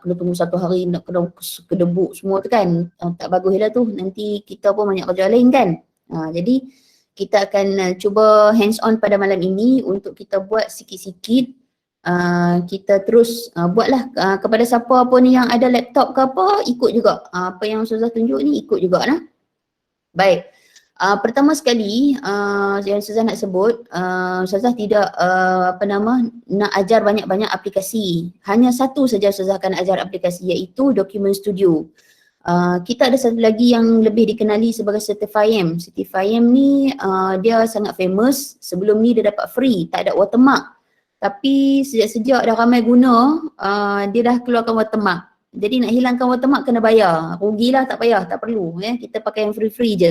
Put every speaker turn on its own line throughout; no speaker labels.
kena tunggu 1 hari nak kena kedebuk semua tu kan. Tak bagus lah tu, nanti kita pun banyak kerja lain kan. Jadi kita akan cuba hands on pada malam ini untuk kita buat sikit-sikit. Kita terus buatlah kepada siapa pun yang ada laptop ke apa, ikut juga. Apa yang Ustazah tunjuk ni ikut jugalah. Baik. Pertama sekali yang Ustazah nak sebut, Ustazah tidak nak ajar banyak-banyak aplikasi. Hanya satu saja Ustazah akan ajar aplikasi, iaitu Document Studio. Kita ada satu lagi yang lebih dikenali sebagai Certify-M. Certify-M ni dia sangat famous. Sebelum ni dia dapat free, tak ada watermark. Tapi sejak-sejak dah ramai guna, dia dah keluarkan watermark. Jadi nak hilangkan watermark kena bayar. Rugilah, tak payah, tak perlu. Kita pakai yang free-free je.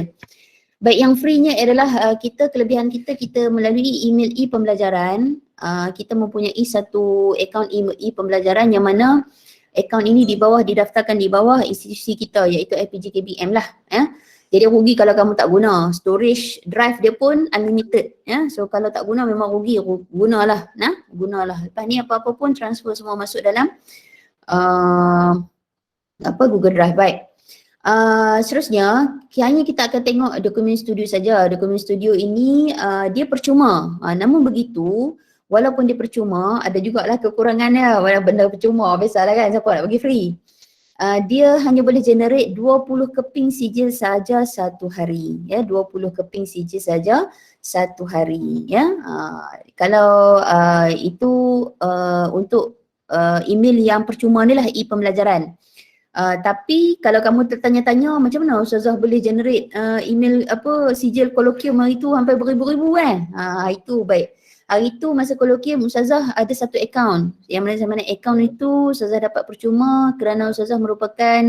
Baik, yang free-nya adalah kelebihan kita melalui email e-pembelajaran. Kita mempunyai satu akaun e-pembelajaran yang mana akaun ini didaftarkan di bawah institusi kita, iaitu IPG-KBM lah. Jadi rugi kalau kamu tak guna. Storage drive dia pun unlimited. So kalau tak guna memang rugi, gunalah. Gunalah. Lepas ni apa-apa pun transfer semua masuk dalam Google Drive. Baik. Seterusnya, hanya kita akan tengok Document Studio saja. Document Studio ini dia percuma. Namun begitu, walaupun dia percuma, ada jugalah kekurangannya. Walau benda percuma, biasalah kan, siapa nak bagi free. Dia hanya boleh generate 20 keping sijil saja satu hari. 20 keping sijil saja satu hari. Kalau itu untuk email yang percuma ni lah, e-pembelajaran. Tapi kalau kamu tertanya-tanya macam mana Ustazah boleh generate email sijil kolokium hari tu sampai beribu-ribu itu baik. Hari tu masa kolokium Ustazah ada satu akaun. Yang mana akaun itu Ustazah dapat percuma kerana Ustazah merupakan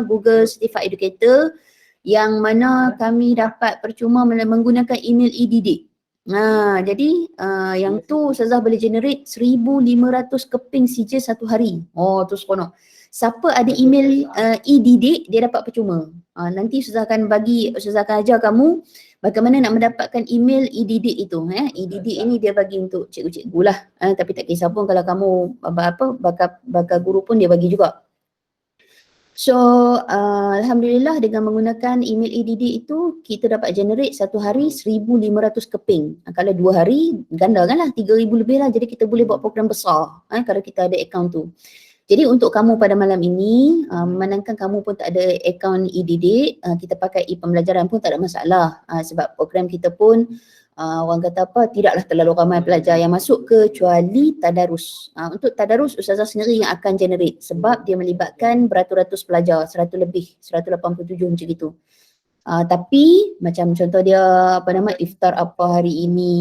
Google Certified Educator, yang mana kami dapat percuma menggunakan email e-didik. Jadi yang tu Ustazah boleh generate 1,500 keping sijil satu hari. Tu seronok. Siapa ada email e-didik, dia dapat percuma. Nanti Ustazah akan ajar kamu bagaimana nak mendapatkan email e-didik itu. E-didik ini dia bagi untuk cikgu-cikgu lah. Tapi tak kisah pun kalau kamu bakal guru pun dia bagi juga. So Alhamdulillah dengan menggunakan email e-didik itu kita dapat generate satu hari 1,500 keping. Kalau 2 hari gandakan lah 3,000 lebih lah. Jadi kita boleh buat program besar kalau kita ada akaun tu. Jadi untuk kamu pada malam ini, memandangkan kamu pun tak ada akaun e-didik, kita pakai e-pembelajaran pun tak ada masalah. Sebab program kita pun orang kata tidaklah terlalu ramai pelajar yang masuk kecuali tadarus. Untuk tadarus Ustazah sendiri yang akan generate sebab dia melibatkan beratus-ratus pelajar, 100 lebih, 187 macam itu. Tapi macam contoh dia iftar apa hari ini,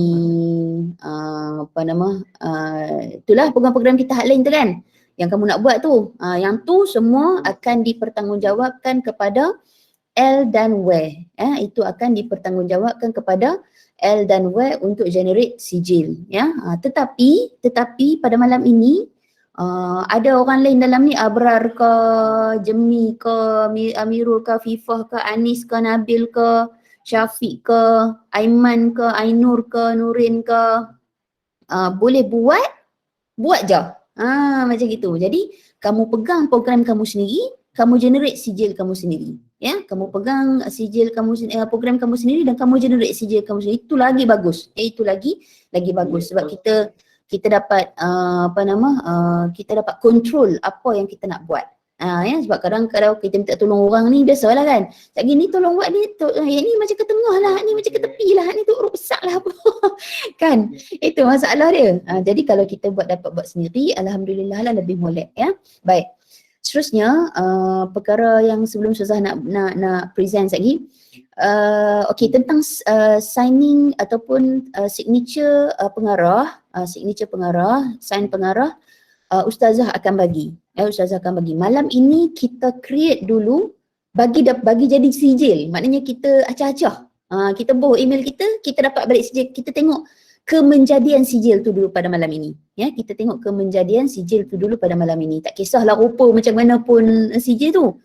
itulah program-program kita hak lain tu kan. Yang kamu nak buat tu, yang tu semua akan dipertanggungjawabkan kepada L dan W. Itu akan dipertanggungjawabkan kepada L dan W untuk generate sijil. Tetapi pada malam ini ada orang lain dalam ni, Abrar ke, Jemi ke, Amirul ke, Fifah ke, Anis ke, Nabil ke, Syafiq ke, Aiman ke, Ainur ke, Nurin ke, boleh buat je. Macam gitu. Jadi kamu pegang program kamu sendiri, kamu generate sijil kamu sendiri. Kamu pegang sijil kamu program kamu sendiri dan kamu generate sijil kamu sendiri. Itu lagi bagus. Itu lagi bagus sebab kita dapat kita dapat control apa yang kita nak buat. Sebab kadang kalau kita minta tolong orang ni biasalah kan. Tak gini tolong buat ni, yang ni macam ke tengah lah, ni macam ke tepi lah, ni tu urut besar lah apa. Kan? Itu masalah dia. Jadi kalau kita dapat buat sendiri, alhamdulillah lah lebih molek Baik. Seterusnya perkara yang sebelum Ustazah nak present lagi. Tentang signing ataupun signature pengarah, sign pengarah, Ustazah akan bagi. Ustazah akan bagi. Malam ini kita create dulu, bagi jadi sijil. Maknanya kita acah-acah. Kita bawa email kita dapat balik sijil. Kita tengok kemenjadian sijil tu dulu pada malam ini. Kita tengok kemenjadian sijil tu dulu pada malam ini. Tak kisahlah rupa macam mana pun sijil tu.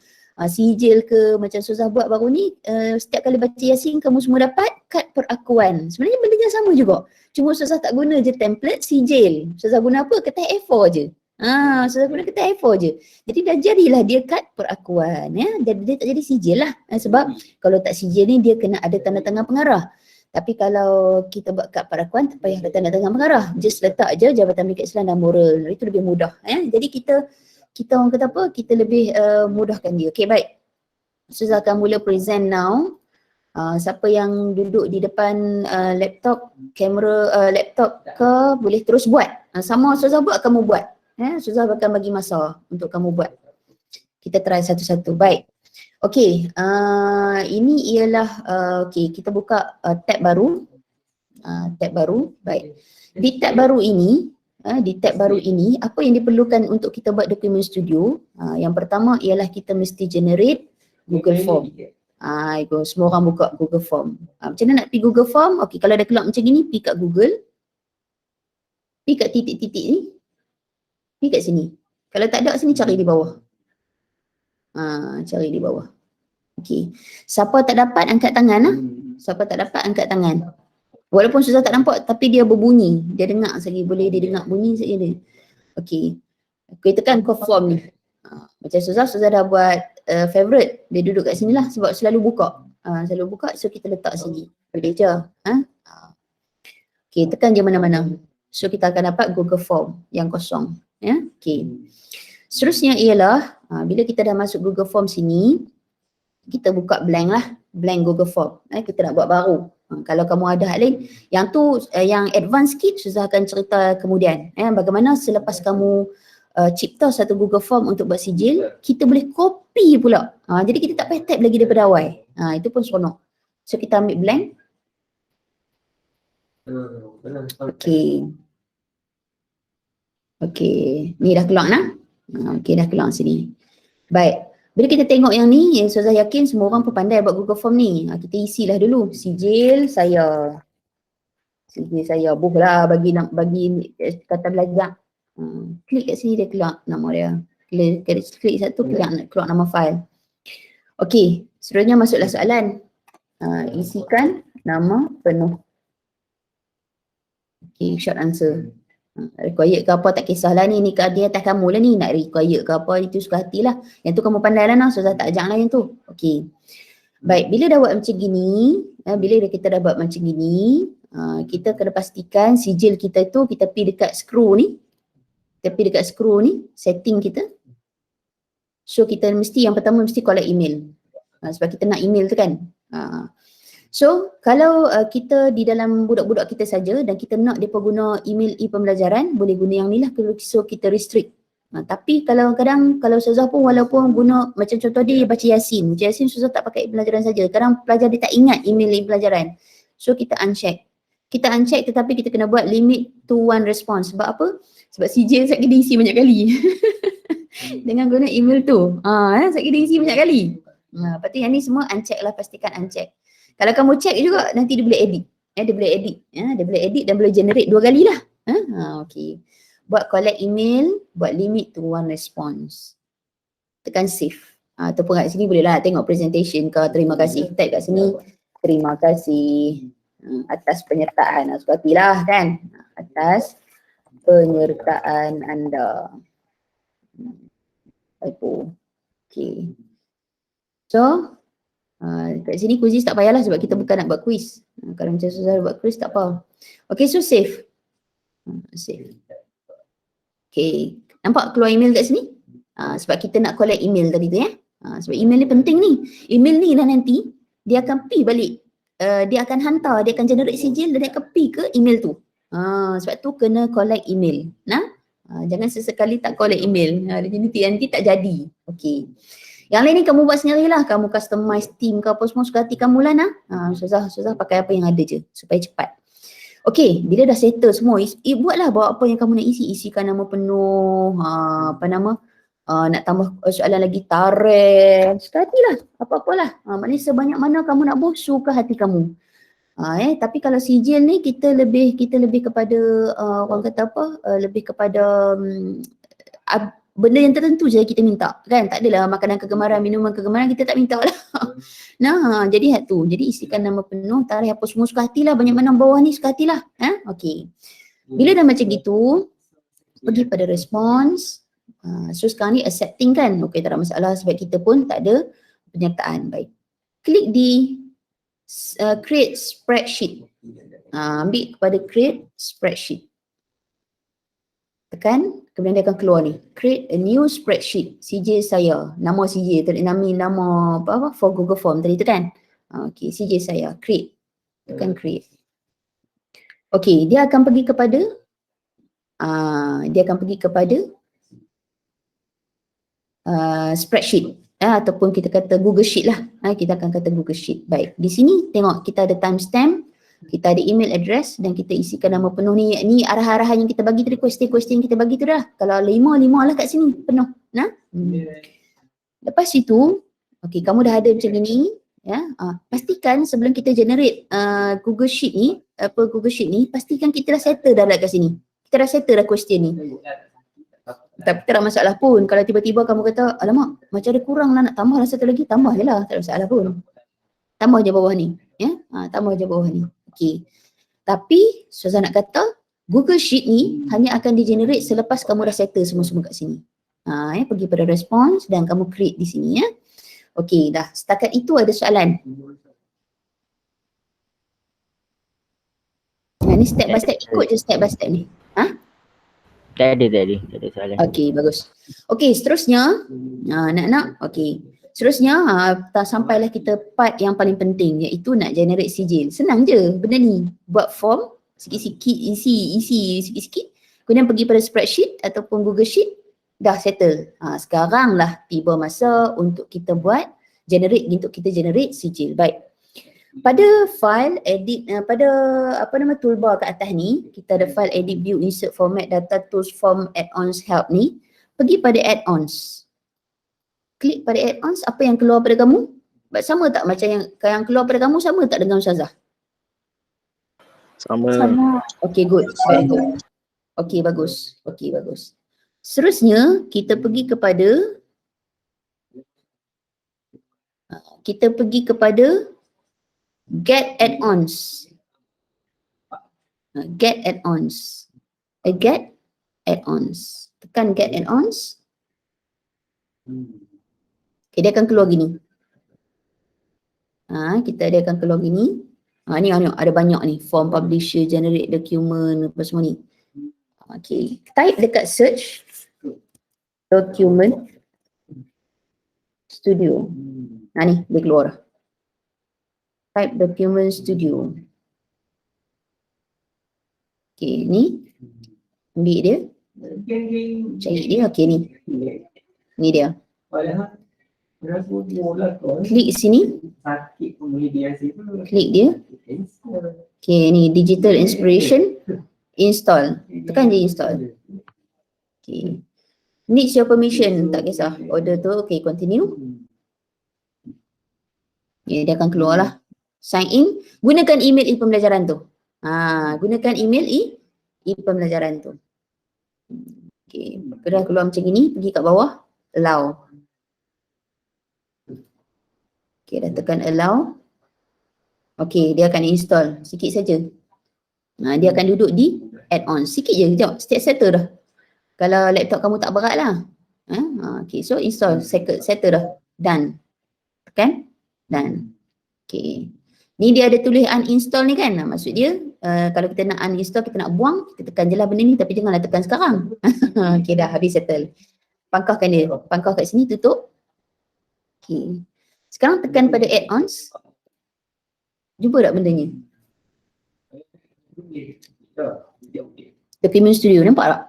Sijil ke macam Ustazah buat baru ni, setiap kali baca Yasin kamu semua dapat kad perakuan. Sebenarnya benda yang sama juga. Cuma Ustazah tak guna je template sijil. Ustazah guna apa? Kertas A4 je. Ustazah guna kata A4 je. Jadi dah jadilah dia kad perakuan ya. Jadi dia tak jadi sijil lah. Sebab kalau tak sijil ni dia kena ada tanda tangan pengarah. Tapi kalau kita buat kad perakuan tak payah ada tanda tangan pengarah. Just letak je Jabatan Pendidikan Islam dan Moral. Itu lebih mudah ya. Jadi kita orang kata apa? Kita lebih mudahkan dia. Okey, baik. Ustazah akan mula present now. Siapa yang duduk di depan laptop, kamera laptop ke boleh terus buat. Sama Ustazah buat, kamu buat. Ustazah akan bagi masa untuk kamu buat. Kita try satu-satu. Baik. Okey, ini ialah okey, kita buka tab baru. Tab baru. Baik. Di tab baru ini, apa yang diperlukan untuk kita buat dokumen studio? Yang pertama ialah kita mesti generate Google Form. Semua orang buka Google Form. Macam mana nak pergi Google Form? Okey, kalau dah keluar macam ni, pergi kat Google. Pergi kat titik-titik ni. Pergi kat sini. Kalau tak ada sini, cari di bawah. Cari di bawah. Okey. Siapa tak dapat, angkat tangan lah. Siapa tak dapat, angkat tangan. Walaupun Ustazah tak nampak, tapi dia berbunyi. Dia dengar sekali. Boleh dia dengar bunyi sekali dia. Okey. Kita tekan ke form ni. Macam Ustazah dah buat favorite. Dia duduk kat sini lah sebab selalu buka. Selalu buka, so kita letak sini. Boleh je. Okey, tekan je mana-mana. So kita akan dapat Google Form yang kosong. Ya, okey. Seterusnya ialah bila kita dah masuk Google Form sini, kita buka blank lah. Blank Google Form. Kita nak buat baru. Kalau kamu ada hal lain, yang tu yang advance sikit, Ustazah akan cerita kemudian. Bagaimana selepas kamu cipta satu Google Form untuk buat sijil, kita boleh copy pula. Jadi kita tak payah type lagi daripada awal. Itu pun seronok. So kita ambil blank. Okey. Okey. Ni dah keluar nah. Okey, dah keluar sini. Baik. Bila kita tengok yang ni, Ustazah yakin semua orang pun pandai buat Google Form ni. Kita isilah dulu. Sijil saya. Sijil saya. Buhlah bagi kata belajar. Klik kat sini dia keluar nama dia. Klik satu keluar nama file. Okey, seterusnya masuklah soalan. Isikan nama penuh. Okey, short answer. Required ke apa tak kisahlah ni ke dia atas kamu lah ni nak required ke apa itu suka hatilah. Yang tu kamu pandai lah nah, Ustazah tak ajak lah yang tu. Okey. Baik, bila dah buat macam gini, bila kita dah buat macam gini, kita kena pastikan sijil kita tu kita pergi dekat screw ni. Kita pergi dekat screw ni, setting kita. So kita mesti yang pertama mesti collect email. Sebab kita nak email tu kan. So kalau kita di dalam budak-budak kita saja dan kita nak mereka guna email e-pembelajaran, boleh guna yang ni lah. So kita restrict. Tapi kadang-kadang kalau Ustazah pun walaupun guna macam contoh dia baca Yasin. Baca Yasin Ustazah tak pakai pelajaran saja. Kadang pelajar dia tak ingat email pelajaran. So kita uncheck. Kita uncheck tetapi kita kena buat limit to one response. Sebab apa? Sebab sijil saya kena isi banyak kali. Dengan guna email tu. Saya kena isi banyak kali. Lepas tu yang ni semua uncheck lah, pastikan uncheck. Kalau kamu check juga nanti dia boleh edit. Dia boleh edit. Dia boleh edit dan boleh generate 2 kali lah. Okay. Buat collect email, buat limit to one response. Tekan save. Ataupun kat sini boleh lah tengok presentation ke, terima kasih. Type kat sini, terima kasih atas penyertaan. Seperti lah kan. Atas penyertaan anda. Okay. So, kat sini quiz tak payahlah sebab kita bukan nak buat quiz. Kalau macam Ustazah buat quiz tak apa. Okay, so save. Save. Okay, nampak keluar email kat sini? Sebab kita nak collect email tadi tu ya. Sebab email ni penting ni. Email ni lah nanti dia akan pergi balik. Dia akan hantar, dia akan generate sijil dan dia akan pergi ke email tu. Sebab tu kena collect email. Jangan sesekali tak collect email. Nanti tak jadi. Okay. Yang lain ni kamu buat sendiri lah. Kamu customize theme ke apa semua suka hati kamu lah nah. Ustazah pakai apa yang ada je supaya cepat. Okey, bila dah settle semua, buatlah bawa apa yang kamu nak isi. Isikan nama penuh, nak tambah soalan lagi tarikh. Suka hatilah, apa-apalah. Maknanya sebanyak mana kamu nak buat, suka hati kamu. Tapi kalau sijil ni kita lebih kepada orang kata apa? Lebih kepada benda yang tertentu je kita minta kan, tak adalah makanan kegemaran, minuman kegemaran kita tak minta lah. Jadi hak tu, jadi isikan nama penuh, tarikh apa semua suka hatilah, banyak mana bawah ni suka hatilah. Okey. Bila dah macam gitu, Pergi pada response. So sekarang ni accepting kan, okey tak ada masalah sebab kita pun tak ada penyertaan. Baik, klik di create spreadsheet. Ambil kepada create spreadsheet, tekan, kemudian dia akan keluar ni, create a new spreadsheet, CJ saya, nama CJ tadi, nama apa for Google Form tadi tu kan. Okey, CJ saya, create, tekan create. Okey, dia akan pergi kepada spreadsheet ataupun kita kata Google Sheet lah. Kita akan kata Google Sheet. Baik, di sini tengok kita ada timestamp, kita ada email address dan kita isikan nama penuh ni. Ni arah-arahan yang kita bagi tadi, question yang kita bagi tu dah. Kalau 5 lah kat sini penuh. Lepas itu, okey, kamu dah ada macam ni ya. Pastikan sebelum kita generate Google Sheet ni, pastikan kita dah settle dah kat sini. Kita dah settle dah question ni. Tapi tak ada masalah pun kalau tiba-tiba kamu kata, alamak macam ada kurang lah, nak tambah lah satu lagi, tambah je lah, tak ada masalah pun. Tambah je bawah ni, ya. Tambah je bawah ni. Okey. Tapi Ustazah nak kata Google Sheet ni hanya akan di-generate selepas kamu dah settle semua-semua kat sini. Pergi pada response dan kamu create di sini ya. Okey, dah setakat itu ada soalan. Ni step by step, ikut je step by step ni.
Tak ada soalan.
Okey, bagus. Okey, seterusnya nak okey. Seterusnya sampailah kita part yang paling penting, iaitu nak generate sijil. Senang je benda ni. Buat form sikit-sikit, isi sikit-sikit. Kemudian pergi pada spreadsheet ataupun Google Sheet, dah settle. Sekarang lah tiba masa untuk kita buat generate sijil. Baik. Pada file edit, pada toolbar kat atas ni, kita ada file edit view insert format data tools form add-ons help ni. Pergi pada add-ons. Klik pada add-ons, apa yang keluar pada kamu? Sama tak macam yang keluar pada kamu, sama tak dengan Ustazah?
Sama.
Okay, good. Very good. Okay, bagus. Seterusnya, kita pergi kepada get add-ons. Get add-ons. Get add-ons. Tekan get add-ons. Okay, dia akan keluar gini. Dia akan keluar gini. Ni ada banyak ni. Form publisher, generate document, apa semua ni. Okay, type dekat search document studio. Ni, dia keluar. Type document studio. Okay, ni. Ambil dia. Cari dia, okay ni. Ni dia. Klik sini. Klik dia. Okay, ni digital inspiration. Install. Tekan je install. Okay. Needs your permission, tak kisah. Order tu, okay, continue. Okay, dia akan keluar lah. Sign in, gunakan email e-pembelajaran tu. Gunakan email e-pembelajaran tu. Okay, dah keluar macam ni, pergi kat bawah, allow. Okay, dah tekan allow. Okay, dia akan install, sikit saja. Dia akan duduk di add-on, sikit je, sekejap, settle dah. Kalau laptop kamu tak berat lah. Okay, so install, settle dah, done. Tekan, done. Okay. Ni dia ada tulis uninstall ni kan. Maksud dia kalau kita nak uninstall, kita nak buang, kita tekan je lah benda ni, tapi janganlah tekan sekarang. Okay, dah habis settle. Pangkahkan dia. Pangkah kat sini, tutup. Okay. Sekarang tekan pada add-ons. Jumpa tak bendanya? Document Studio, nampak tak?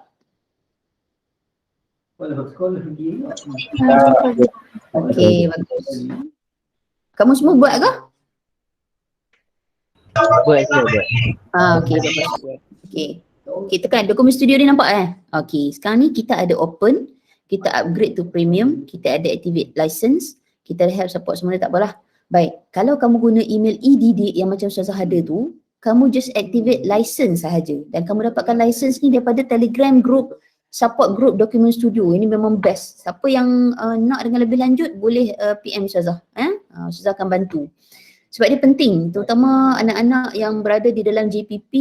Okay, bagus. Kamu semua buat ke?
Buat.
Okay, bagus. Okay, tekan Document Studio ni, nampak Okay, sekarang ni kita ada open, kita upgrade to premium, kita ada activate license, kita ada help support semua, tak apalah. Baik, kalau kamu guna email e-didik yang macam Ustazah ada tu, kamu just activate license sahaja dan kamu dapatkan license ni daripada Telegram group, support group Document Studio. Ini memang best. Siapa yang nak dengan lebih lanjut boleh PM Ustazah. Ustazah akan bantu. Sebab dia penting, terutama anak-anak yang berada di dalam JPP,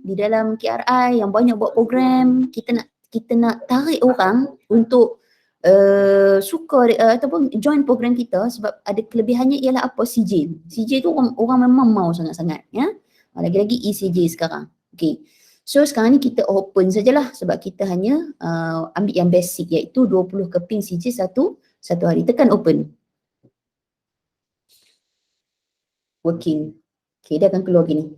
di dalam KRI yang banyak buat program, kita kita nak tarik orang untuk suka ataupun join program kita, sebab ada kelebihannya ialah apa? Sijil. Sijil tu orang memang mau sangat-sangat, ya. Lagi-lagi ECJ sekarang. Okay. So sekarang ni kita open sajalah sebab kita hanya ambil yang basic, iaitu 20 keping sijil satu hari. Tekan open. Working. Okay, dia akan keluar gini.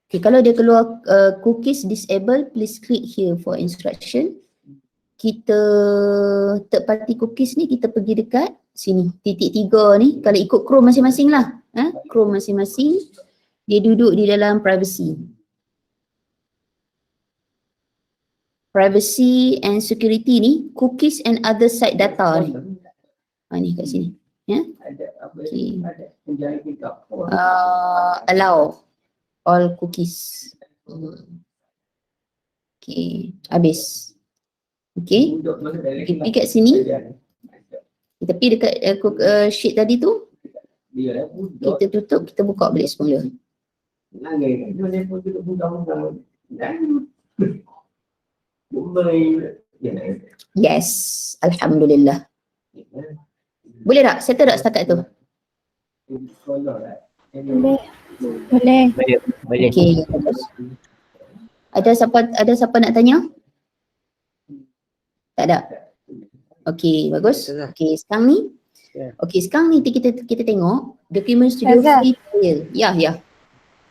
Okay, kalau dia keluar cookies disable, please click here for instruction. Kita third party cookies ni kita pergi dekat sini, titik 3 ni, kalau ikut Chrome masing-masing lah. Chrome masing-masing, dia duduk di dalam privacy. Privacy and security ni, cookies and other site data ni. Ni kat sini. Ya. Okay. Allow all cookies. Okay, habis. Okay, kita pergi kat sini. Kita pergi dekat sheet tadi tu. Kita tutup, kita buka balik semula. Yes, Alhamdulillah. Boleh tak? Settle tak setakat tu?
Boleh.
Okay, bagus. Ada siapa nak tanya? Tak ada? Okay, bagus. Okay, sekarang ni. Okay, sekarang ni kita tengok Document Studio free trial. Ya.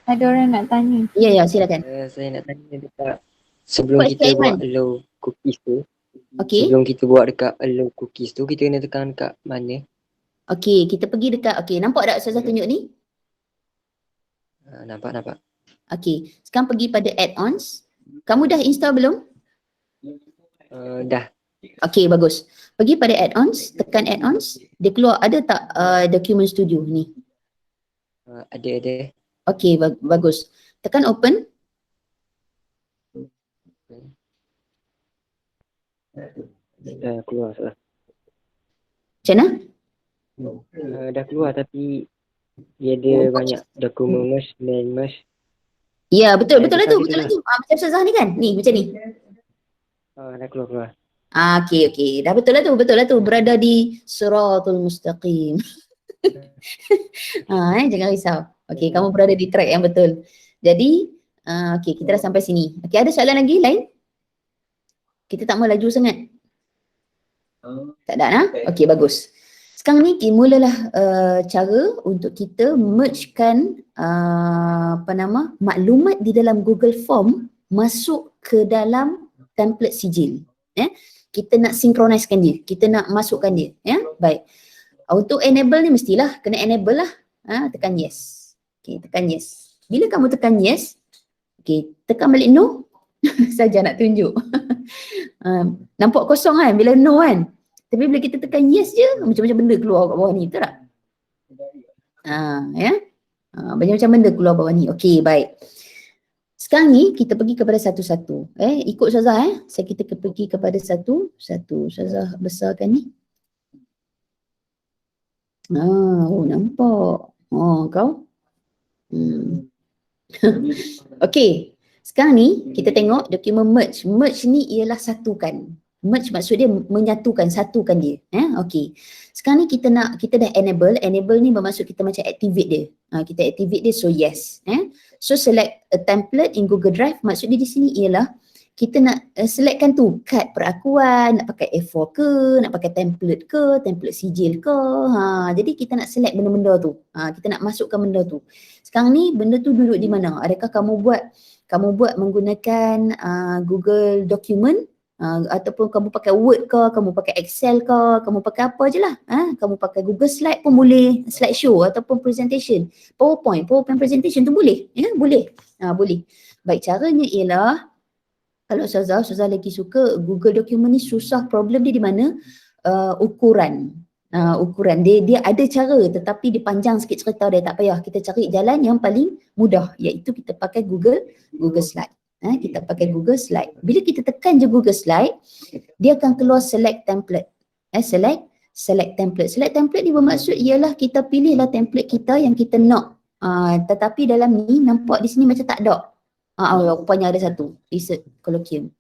Ada orang nak tanya.
Ya, silakan.
Saya nak tanya dekat sebelum kita buat allow cookies tu.
Okay.
Sebelum kita buat dekat allow cookies tu, kita kena tekan kat mana?
Okay, kita pergi dekat, okay, nampak tak Ustazah tunjuk ni?
Nampak.
Okay, sekarang pergi pada add-ons. Kamu dah install belum?
Dah.
Okay, bagus. Pergi pada add-ons, tekan add-ons. Dia keluar, ada tak Document Studio ni?
Ada.
Okay, bagus. Tekan open.
Dah keluar salah.
Macam mana?
Dah keluar tapi dia ada banyak dokumen merge, main merge.
Ya, betul lah tu.
Betul lah.
Macam Ustazah ni kan? Ni, macam ni.
Dah keluar.
Okay. Dah betul lah tu. Berada di Siratul Mustaqim. Jangan risau. Okay, kamu berada di track yang betul. Jadi, okay, kita dah sampai sini. Okay, ada soalan lagi lain? Kita tak mau laju sangat. Tak ada, nah? Okay, bagus. Sekarang ni mulalah cara untuk kita mergekan maklumat di dalam Google Form masuk ke dalam template sijil. Kita nak synchronizkan dia, kita nak masukkan dia. Baik. Untuk enable ni mestilah kena enable lah. Tekan yes. Okay, tekan yes. Bila kamu tekan yes, okay, tekan balik no. Saja nak tunjuk. Nampak kosong kan bila no kan? Tapi bila kita tekan yes je, macam-macam benda keluar kat bawah ni, betul tak? Macam-macam benda keluar bawah ni. Okey, baik. Sekarang ni kita pergi kepada satu-satu. Ikut Ustazah kita pergi kepada satu. Ustazah besarkan ni. Nampak. Kau. Okey. Sekarang ni kita tengok dokumen merge. Merge ni ialah satukan. Merge maksud dia menyatukan, satukan dia. Okey. Sekarang ni kita dah enable. Enable ni bermaksud kita macam activate dia. Kita activate dia, so yes. So select a template in Google Drive. Maksud dia di sini ialah kita nak selectkan tu kad perakuan, nak pakai A4 ke, nak pakai template ke, template sijil ke. Jadi kita nak select benda-benda tu. Kita nak masukkan benda tu. Sekarang ni benda tu duduk di mana? Adakah kamu buat menggunakan Google Document, ataupun kamu pakai Word ke, kamu pakai Excel ke, kamu pakai apa je lah. Kamu pakai Google Slide pun boleh, slideshow ataupun presentation, PowerPoint presentation tu boleh. Boleh. Boleh. Baik, caranya ialah kalau Ustazah lagi suka Google Document ni, susah problem dia di mana ukuran. Ukuran dia ada cara, tetapi dia panjang sikit cerita dia, tak payah. Kita cari jalan yang paling mudah, iaitu kita pakai Google Slide. Kita pakai Google Slide. Bila kita tekan je Google Slide, dia akan keluar select template. Select template. Select template ni bermaksud ialah kita pilihlah template kita yang kita nak. Tetapi dalam ni nampak di sini macam tak ada. Rupanya ada satu, research colloquium.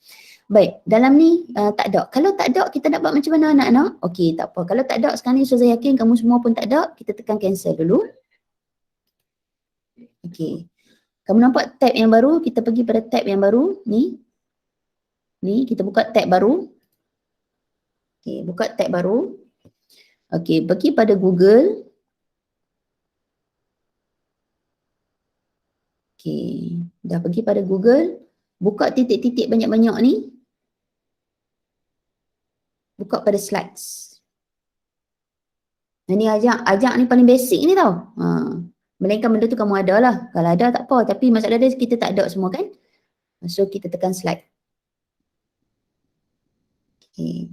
Baik, dalam ni tak ada. Kalau tak ada, kita nak buat macam mana anak-anak? Okey, tak apa. Kalau tak ada, sekarang ni Ustazah yakin kamu semua pun tak ada, kita tekan cancel dulu. Okey. Kamu nampak tab yang baru? Kita pergi pada tab yang baru. Ni. Ni, kita buka tab baru. Okey, buka tab baru. Okey, pergi pada Google. Okey, dah pergi pada Google. Buka titik-titik banyak-banyak ni. Buka pada slides. Ini ajak ni paling basic ni tau. Melainkan benda tu kamu ada lah. Kalau ada tak apa. Tapi masalah dia kita tak ada semua kan. So kita tekan slide. Okay.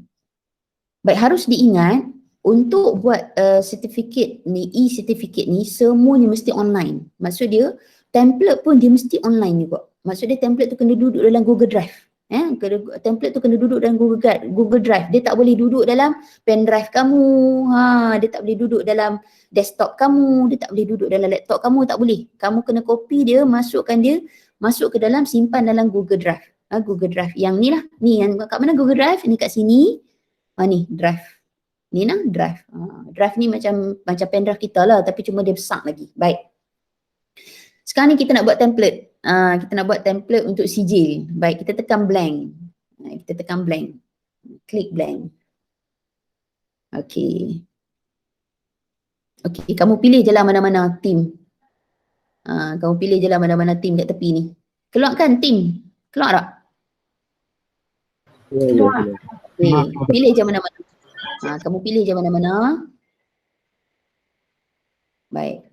Baik, harus diingat untuk buat sertifikat ni, e-certificate ni semuanya mesti online. Maksud dia template pun dia mesti online juga. Maksud dia template tu kena duduk dalam Google Drive. Template tu kena duduk dalam Google Drive. Dia tak boleh duduk dalam pen drive kamu. Dia tak boleh duduk dalam desktop kamu. Dia tak boleh duduk dalam laptop kamu. Tak boleh. Kamu kena copy dia, masuk ke dalam, simpan dalam Google Drive. Google Drive. Yang ni lah. Ni yang kat mana Google Drive? Ni kat sini. Ni drive. Ni nah drive. Drive ni macam pen drive kita lah. Tapi cuma dia besar lagi. Baik. Sekarang ni kita nak buat template. Kita nak buat template untuk sijil. Baik, kita tekan blank. Kita tekan blank. Klik blank. Okey. Okey, kamu pilih je lah mana-mana team. Kamu pilih je lah mana-mana team kat tepi ni. Keluar kan team? Keluar tak?
Ya.
Okay. Pilih je mana-mana. Kamu pilih je mana-mana. Baik.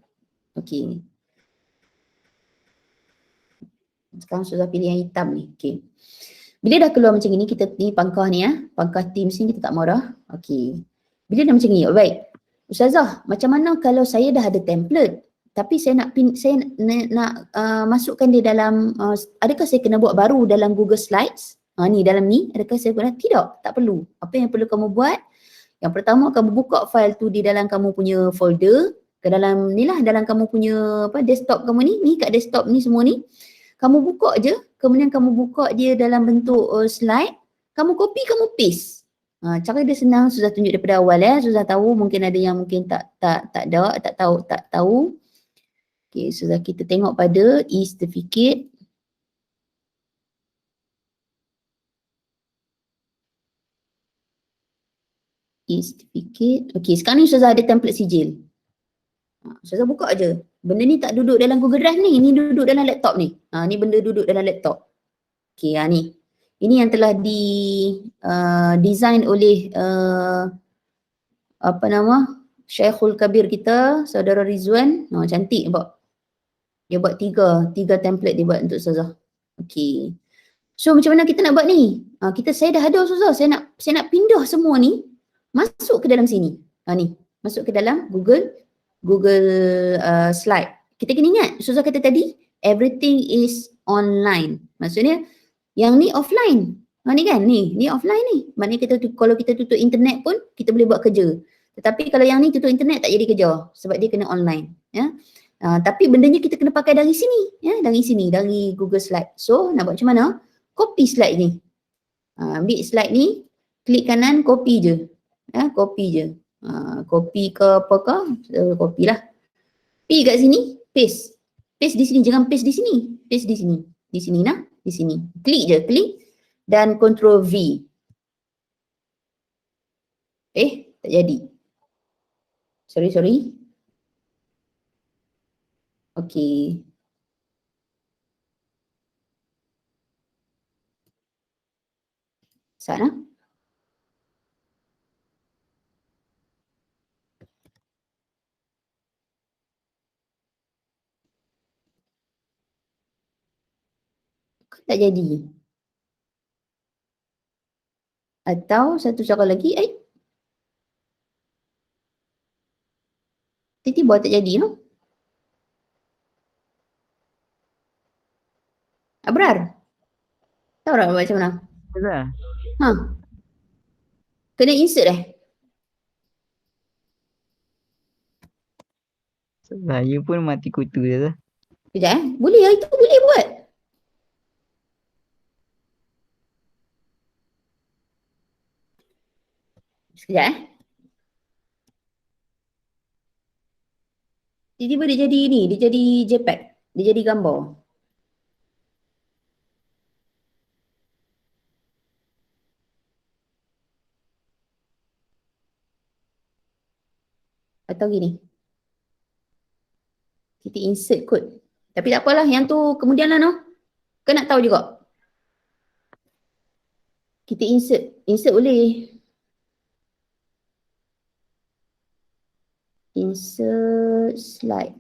Okey. Sekarang sudah pilih yang hitam ni. Okey. Bila dah keluar macam ni, kita ni pangkah ni pangkah Teams ni kita tak marah. Okey. Bila dah macam ni, baik. Ustazah, macam mana kalau saya dah ada template tapi saya nak masukkan dia dalam adakah saya kena buat baru dalam Google Slides? Ni dalam ni, adakah saya kena? Tidak, tak perlu. Apa yang perlu kamu buat? Yang pertama, kamu buka file tu di dalam kamu punya folder, ke dalam ni lah, dalam kamu punya desktop kamu ni kat desktop ni semua ni. Kamu buka je, kemudian kamu buka dia dalam bentuk slide, kamu copy, kamu paste. Cara dia senang, Suzah tunjuk daripada awal Suzah tahu mungkin ada yang mungkin tak tahu. Okey, Suzah kita tengok pada e-certificate. E-certificate. Okey, sekarang ni Suzah ada template sijil. Suzah buka je. Benda ni tak duduk dalam Google Drive ni duduk dalam laptop ni. Ni benda duduk dalam laptop. Okey, ni. Ini yang telah design oleh Syekhul Kabir kita, Saudara Rizwan. Cantik nampak. Dia buat tiga template dia buat untuk Ustazah. Okey. So macam mana kita nak buat ni? Saya dah ada Ustazah. Saya nak pindah semua ni masuk ke dalam sini. Ni, masuk ke dalam Google slide. Kita kena ingat, Ustazah kata tadi, everything is online. Maksudnya, yang ni offline. Ni kan, ni offline ni. Maknanya kalau kita tutup internet pun, kita boleh buat kerja. Tetapi kalau yang ni tutup internet tak jadi kerja. Sebab dia kena online. Tapi bendanya kita kena pakai dari sini. Dari Google Slide. So, nak buat macam mana? Copy slide ni. Ambil slide ni, klik kanan, copy je. Copy je. Copy ke apakah? Copy lah. Pergi kat sini, paste. Paste di sini, jangan paste di sini. Paste di sini. Di sini nah, di sini. Klik je, klik. Dan Ctrl V. Tak jadi. Sorry. Okey. Sana. Tak jadi. Atau satu cara lagi, tiba-tiba tak jadi no? Abrar. Tahu tak macam mana?
Dah.
Kena insert
Saya pun mati kutu je lah.
Sekejap boleh itu boleh buat. Sekejap Tiba-tiba dia jadi ni, dia jadi JPEG. Dia jadi gambar. Atau gini. Kita insert kot. Tapi tak apalah, yang tu kemudian lah no. Kau nak tahu juga. Kita insert. Insert boleh. Insert slide.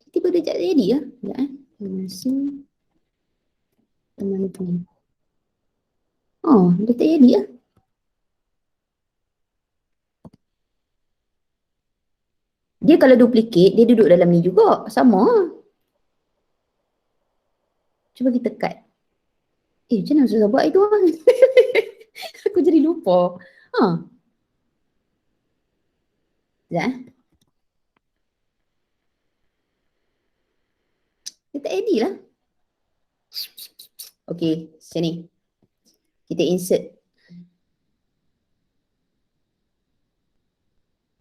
Tiba-tiba dia jadi ya. Sekejap Masih. Teman-teman. Oh, dia tak jadi ya. Dia kalau duplicate, dia duduk dalam ni juga. Sama. Cuba kita cut. Macam mana susah buat itu? Aku jadi lupa. Sekejap Dia tak edit lah. Okay, macam ni. Kita insert.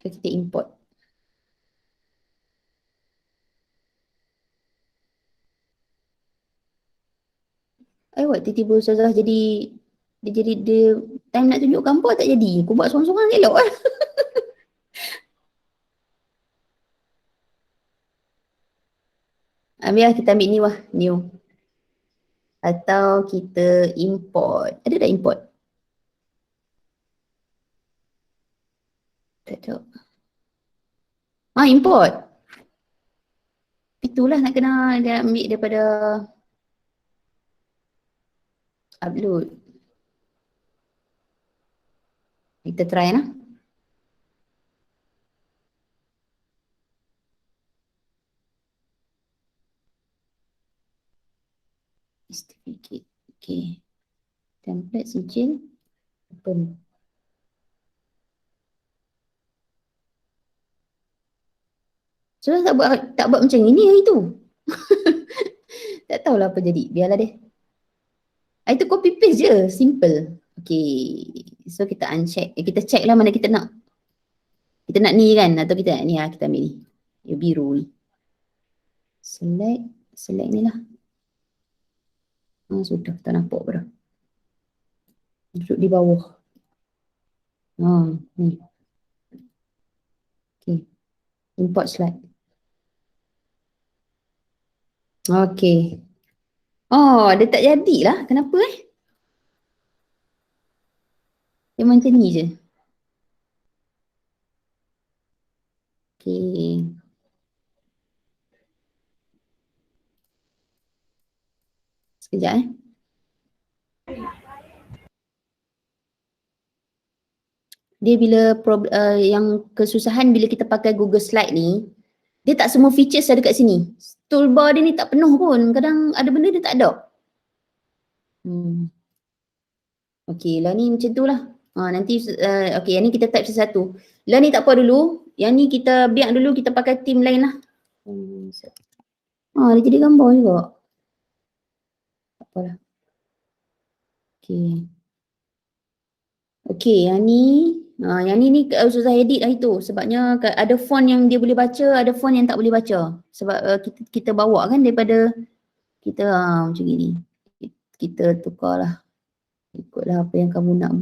Kita import. Buat tiba-tiba Ustazah jadi dia time nak tunjuk gambar tak jadi. Aku buat sorang-sorang elok lah. Biar kita ambil ni wah, new. Atau kita import. Ada tak import? Tak tahu. Import. Itulah nak kena dia ambil daripada upload. Kita try lah. Certificate. Okay. Template sijil. Open. So tak buat macam ini hari tu. Tak tahulah apa jadi. Biarlah deh. Itu copy paste je. Simple. Okay. So kita uncheck. Kita check lah mana kita nak. Kita nak ni kan. Atau kita nak ni lah. Kita ambil ni. Yang biru ni. Select ni lah. Sudah. Tak nampak apa dah. Duduk di bawah. Ni. Okay. Import slide. Okay. Dia tak jadilah. Kenapa Dia macam ni je. Okay. Sekejap Dia bila yang kesusahan bila kita pakai Google Slide ni, dia tak semua features ada kat sini. Toolbar dia ni tak penuh pun. Kadang ada benda dia tak ada. Okay, lah ni macam tu lah. Nanti, okay, yang ni kita type sesuatu. Lah ni tak apa dulu. Yang ni kita biar dulu, kita pakai theme lain lah. Dia jadi gambar juga. Tak apalah. Okay. Okay, yang ni Ustazah edit lah itu. Sebabnya ada font yang dia boleh baca, ada font yang tak boleh baca. Sebab kita bawa kan daripada kita macam ni. Kita tukarlah. Ikutlah apa yang kamu nak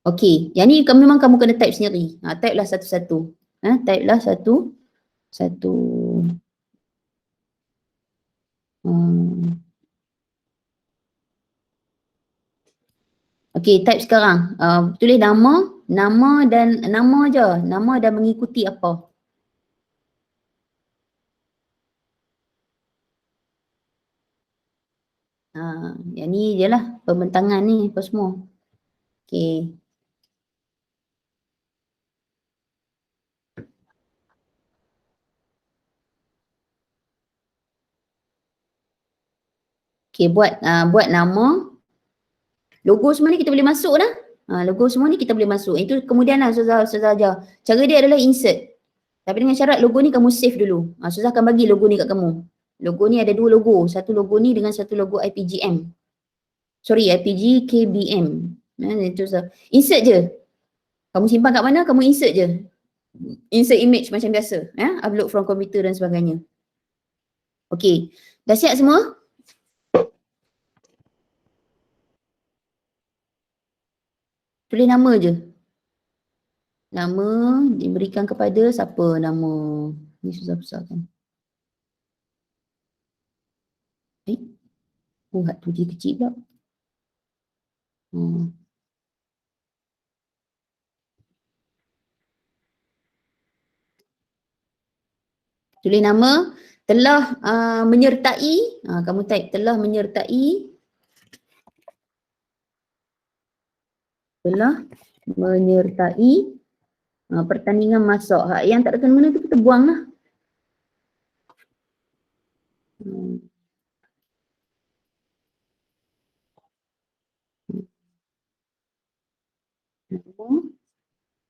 Okay, yang ni memang kamu kena type sendiri. Type lah satu-satu. Type lah satu. Okay, type sekarang. Tulis nama je. Nama dan mengikuti apa. Yang ni je lah. Pembentangan ni apa semua. Okay. Okay, buat nama. Logo semua ni kita boleh masuk dah. Logo semua ni kita boleh masuk. Itu kemudian lah Ustazah ajar. Cara dia adalah insert. Tapi dengan syarat logo ni kamu save dulu. Ustazah akan bagi logo ni kat kamu. Logo ni ada 2 logo. Satu logo ni dengan satu logo IPGM. Sorry, IPG KBM. Itu Ustazah. Insert je. Kamu simpan kat mana, kamu insert je. Insert image macam biasa. Upload from komputer dan sebagainya. Okay. Dah siap semua? Tulis nama je. Nama diberikan kepada siapa nama. Ni susah-susah kan. Hat tu dia kecil pula. Tulis nama, telah menyertai, kamu type telah menyertai pertandingan masak. Yang tak ada kena-mena tu kita buang lah.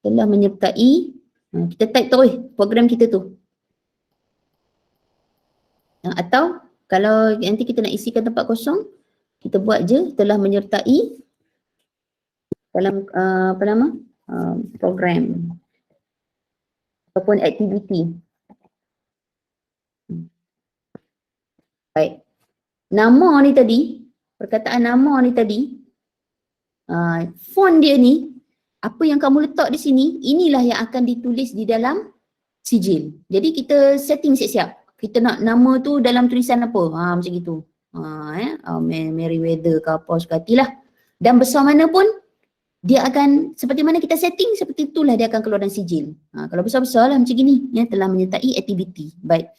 Telah menyertai, kita type terus program kita tu. Atau kalau nanti kita nak isikan tempat kosong, kita buat je telah menyertai dalam program ataupun aktiviti. Baik. Nama ni tadi, perkataan nama ni tadi, font dia ni, apa yang kamu letak di sini, inilah yang akan ditulis di dalam sijil. Jadi kita setting siap-siap. Kita nak nama tu dalam tulisan apa? Macam gitu. Meriwether ke apa suka hatilah. Dan besar mana pun, dia akan, seperti mana kita setting, seperti itulah dia akan keluar dalam sijil. Kalau besar-besar lah macam gini, telah menyertai aktiviti. Baik.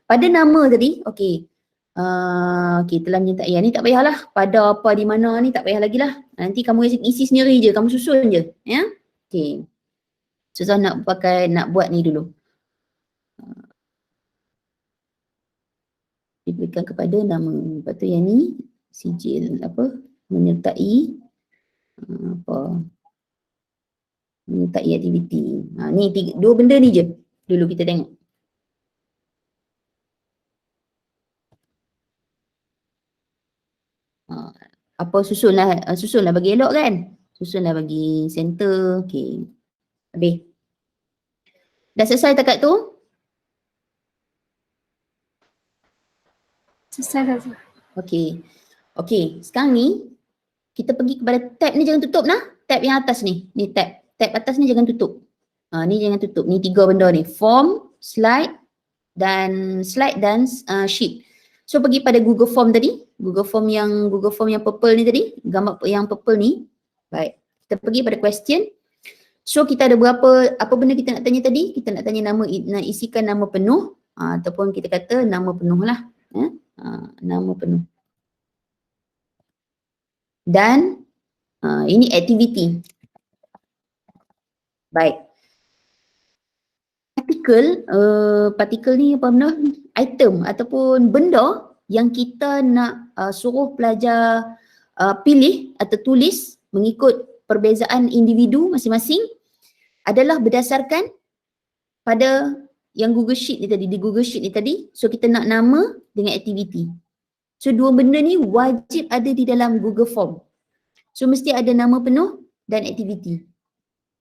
Pada nama tadi, okey. Telah menyertai. Ni tak payahlah. Pada apa, di mana ni tak payah lagi lah. Nanti kamu isi sendiri je, kamu susun je. Okey. Susah nak buat ni dulu. Diberikan kepada nama. Lepas tu yang ni sijil menyertai menyertai aktiviti. Ni 2 benda ni je dulu kita tengok. Susunlah bagi elok kan. Susunlah bagi center. Okey. Habis. Dah selesai takat tu?
Selesai dah.
Okey, sekarang ni kita pergi kepada tab ni, jangan tutup nah. Tab yang atas ni. Ni tab. Tab atas ni jangan tutup. Ni jangan tutup. Ni 3 benda ni. Form, slide dan sheet. So pergi pada Google Form tadi. Google Form yang purple ni tadi. Gambar yang purple ni. Baik. Kita pergi pada question. So kita ada apa benda kita nak tanya tadi? Kita nak tanya nama, nak isikan nama penuh. Ataupun kita kata nama penuh lah. Nama penuh. Dan ini aktiviti. Baik. Partikel ni apa benda? Item ataupun benda yang kita nak suruh pelajar pilih atau tulis mengikut perbezaan individu masing-masing adalah berdasarkan pada yang Google Sheet ni tadi, di Google Sheet ni tadi. So kita nak nama dengan aktiviti. So 2 benda ni wajib ada di dalam Google Form. So mesti ada nama penuh dan aktiviti.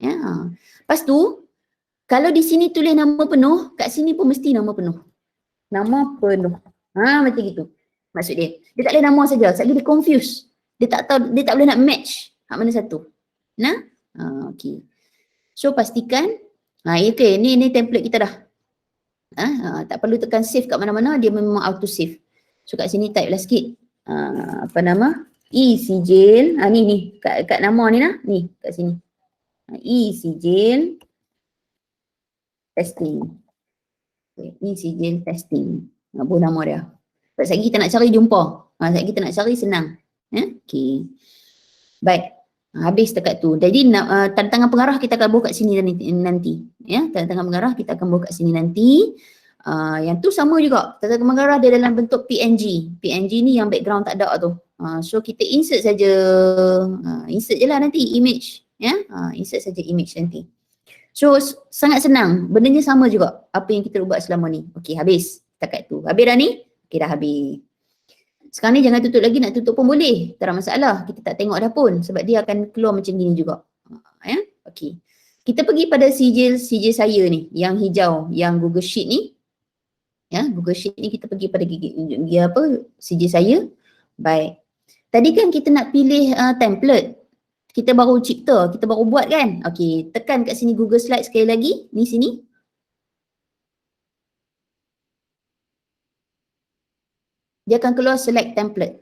Lepas tu, kalau di sini tulis nama penuh, kat sini pun mesti nama penuh. Nama penuh. Macam gitu. Maksud dia. Dia tak boleh nama saja. Sebab dia confuse. Dia tak boleh nak match hak mana satu. Okey. So pastikan, okay, ni template kita dah. Tak perlu tekan save kat mana-mana, dia memang auto save. So kat sini type lah sikit. E-sijil. Ni kat nama ni lah. Ni kat sini. E-sijil testing. Okay, ni sijil testing. Apa nama dia? Sebab kita nak cari jumpa. Sebab kita nak cari senang. Okay. Baik. Habis dekat tu. Jadi tanda tangan pengarah kita akan buat kat sini nanti. Tanda tangan pengarah kita akan buat kat sini nanti. Yang tu sama juga. Tanda tangan pengarah dia dalam bentuk PNG. PNG ni yang background tak ada tu. So kita insert saja. Insert je lah nanti image. Ya, insert saja image nanti. So sangat senang, bendanya sama juga apa yang kita buat selama ni. Okey, habis setakat tu. Habis dah ni? Okey, dah habis. Sekarang ni jangan tutup lagi, nak tutup pun boleh, tak ada masalah. Kita tak tengok dah pun sebab dia akan keluar macam gini juga. Ya, okey. Kita pergi pada sijil saya ni, yang hijau, yang Google Sheet ni. Ya, Google Sheet ni kita pergi pada sijil saya. Baik. Tadi kan kita nak pilih template. Kita baru cipta, kita baru buat kan? Okey, tekan kat sini Google Slide sekali lagi. Ni sini. Dia akan keluar select template.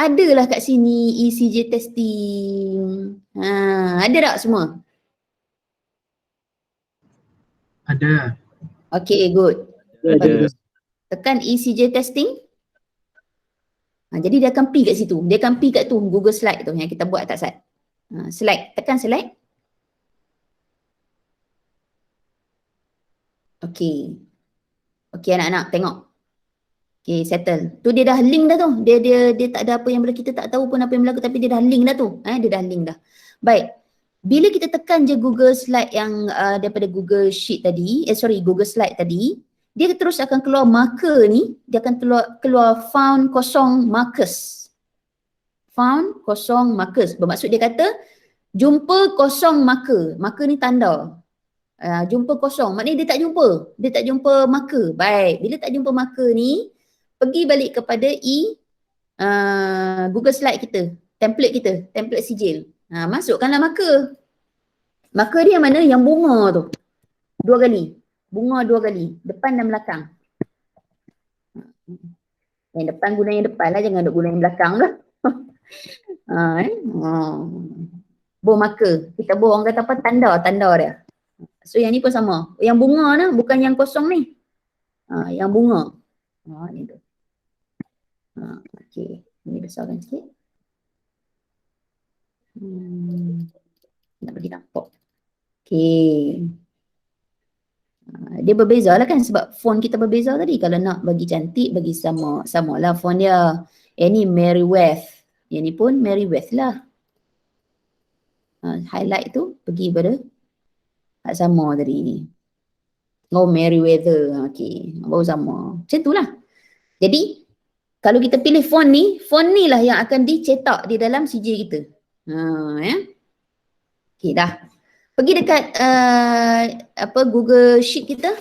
Adalah kat sini ECG testing. Ada tak semua?
Ada.
Okey, good.
Ada.
Bagus. Tekan ECG testing. Jadi dia akan pergi kat situ. Dia akan pergi kat tu Google Slide tu yang kita buat tak Sat. Select, tekan select. Okey. Okey anak-anak tengok. Okey, settle. Tu dia dah link dah tu. Dia tak ada apa yang berlaku, kita tak tahu pun apa yang berlaku tapi dia dah link dah tu. Dia dah link dah. Baik. Bila kita tekan je Google Slide yang daripada Google Sheet tadi, Google Slide tadi, dia terus akan keluar marker ni, dia akan keluar found kosong markers. Found kosong markers. Bermaksud dia kata jumpa kosong marker. Marker ni tanda. Jumpa kosong. Maknanya dia tak jumpa. Dia tak jumpa marker. Baik. Bila tak jumpa marker ni, pergi balik kepada Google Slide kita. Template kita. Template sijil. Masukkanlah marker. Marker dia mana? Yang bunga tu. 2 kali. Bunga 2 kali. Depan dan belakang. Yang depan guna yang depan lah. Jangan duk guna yang belakang lah. Bor marker. Kita bor orang kata apa? Tanda dia. So yang ni pun sama. Yang bunga lah. Bukan yang kosong ni. Yang bunga. Ni tu. Okey. Ini besarkan sikit. Nak bagi nampak. Okey. Dia berbeza lah kan sebab font kita berbeza tadi. Kalau nak bagi cantik, bagi sama lah font dia. Ni Merriweather. Yang ni pun Merriweather lah. Highlight tu pergi pada sama tadi ni. Oh, Merriweather. Okey, baru sama. Macam tu lah. Jadi kalau kita pilih font ni lah yang akan dicetak di dalam sijil kita. Ya. Okey, dah. Pergi dekat Google Sheet kita.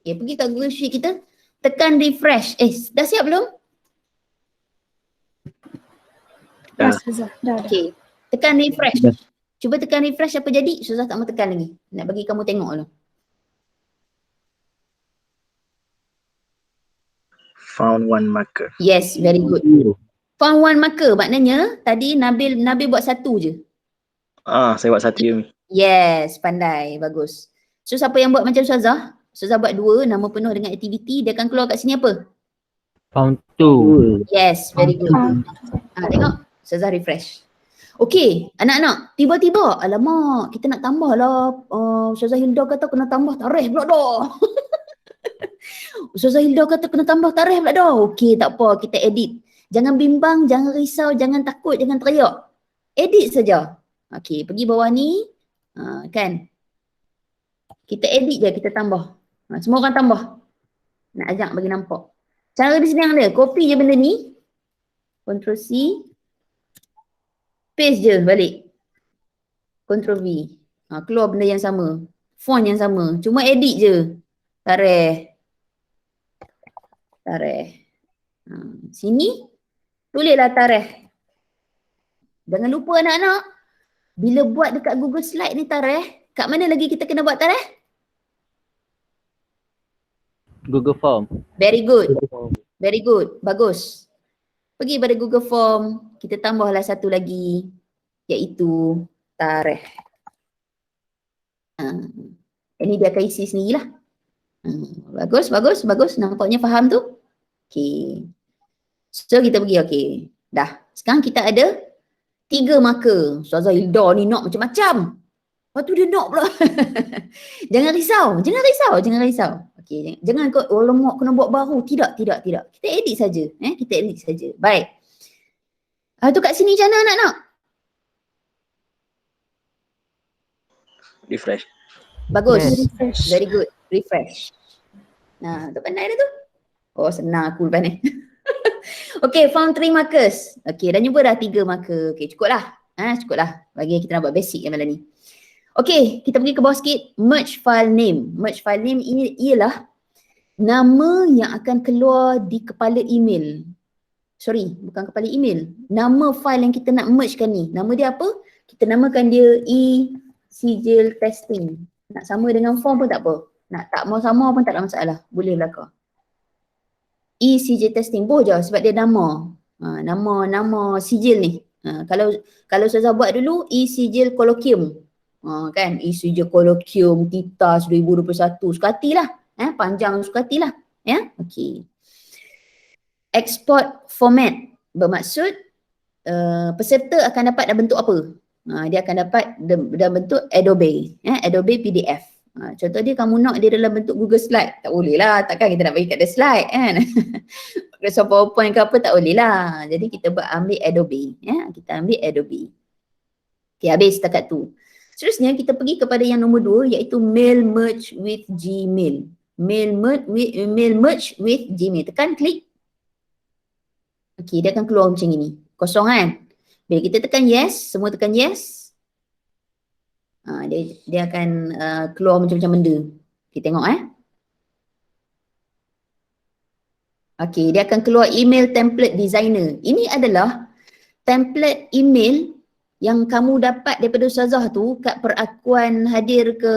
Okay, pergi kat Google Sheet kita. Tekan refresh. Dah siap belum?
Dah. Dah.
Okay. Tekan refresh. Cuba tekan refresh apa jadi? Susah tak mau tekan lagi. Nak bagi kamu tengok dulu.
Found one marker.
Yes, very good. Found one marker maknanya tadi Nabil buat satu je.
Saya buat satu je.
Yes, pandai. Bagus. So siapa yang buat macam Ustazah? Ustazah buat 2, nama penuh dengan aktiviti. Dia akan keluar kat sini apa?
Found two.
Yes, very good. Tengok. Ustazah refresh. Okey, anak-anak. Tiba-tiba, alamak, kita nak tambah lah. Ustazah Hilda kata kena tambah tarikh pula dah. Ustazah Hilda kata kena tambah tarikh pula dah. Okey, tak apa. Kita edit. Jangan bimbang, jangan risau, jangan takut, jangan teriak. Edit saja. Okey, pergi bawah ni. Kan? Kita edit je, kita tambah. Semua orang tambah. Nak ajak bagi nampak. Cara dia senang dia. Copy je benda ni. Ctrl C. Paste je balik. Ctrl V. Keluar benda yang sama. Font yang sama. Cuma edit je. Tarikh. Sini. Tulislah tarikh. Jangan lupa anak-anak. Bila buat dekat Google Slide ni tarikh. Kat mana lagi kita kena buat tarikh?
Google Form.
Very good. Very good. Bagus. Pergi pada Google Form. Kita tambahlah satu lagi. Iaitu tarikh. Ini dia akan isi sendirilah. Bagus. Nampaknya faham tu? Okay. So kita pergi, okay. Dah. Sekarang kita ada 3 marker. Ustazah Hilda ni nak macam-macam. Lepas tu dia nak pula. Jangan risau. Okay, jangan kau alamak kena buat baru. Tidak. Kita edit saja. Kita edit saja. Baik. Tu kat sini macam mana anak-anak?
Refresh.
Bagus.
Yes.
Refresh.
Very good. Refresh. Nah, tak pandai dah tu. Oh, senang aku lepas ni. Okay, found 3 markers. Okay, dah jumpa dah 3 marker. Okay, cukup lah. Cukup lah. Bagi kita nak buat basic yang malam ni. Okay, kita pergi ke bawah sikit. Merge file name. Merge file name ini ialah nama yang akan keluar di kepala email. Sorry, bukan kepala email. Nama file yang kita nak mergekan ni. Nama dia apa? Kita namakan dia e-sijil testing. Nak sama dengan form pun tak apa. Nak tak mau sama pun tak ada masalah. Boleh belakang. E-sijil testing. Boleh je sebab dia nama. Nama sijil ni. Kalau Ustazah buat dulu e-sijil kolokium. Kan? E-sijil kolokium TITAS 2021. Suka hatilah. Panjang suka hatilah. Ya? Okey. Export format bermaksud peserta akan dapat dalam bentuk apa? Dia akan dapat dalam bentuk Adobe. Adobe PDF. Contoh dia kamu nak dia dalam bentuk Google Slide. Tak boleh lah. Takkan kita nak bagi kat dia slide kan? Microsoft PowerPoint ke apa tak boleh lah. Jadi kita ambil Adobe. Kita ambil Adobe. Okay, habis setakat tu. Seterusnya kita pergi kepada yang nombor 2 iaitu mail merge with Gmail. Mail merge with Gmail. Tekan klik. Okay, dia akan keluar macam ini. Kosong kan? Bila kita tekan yes, semua tekan yes. Dia akan keluar macam-macam benda. Kita tengok Okay, dia akan keluar email template designer. Ini adalah template email yang kamu dapat daripada Ustazah tu kat perakuan hadir ke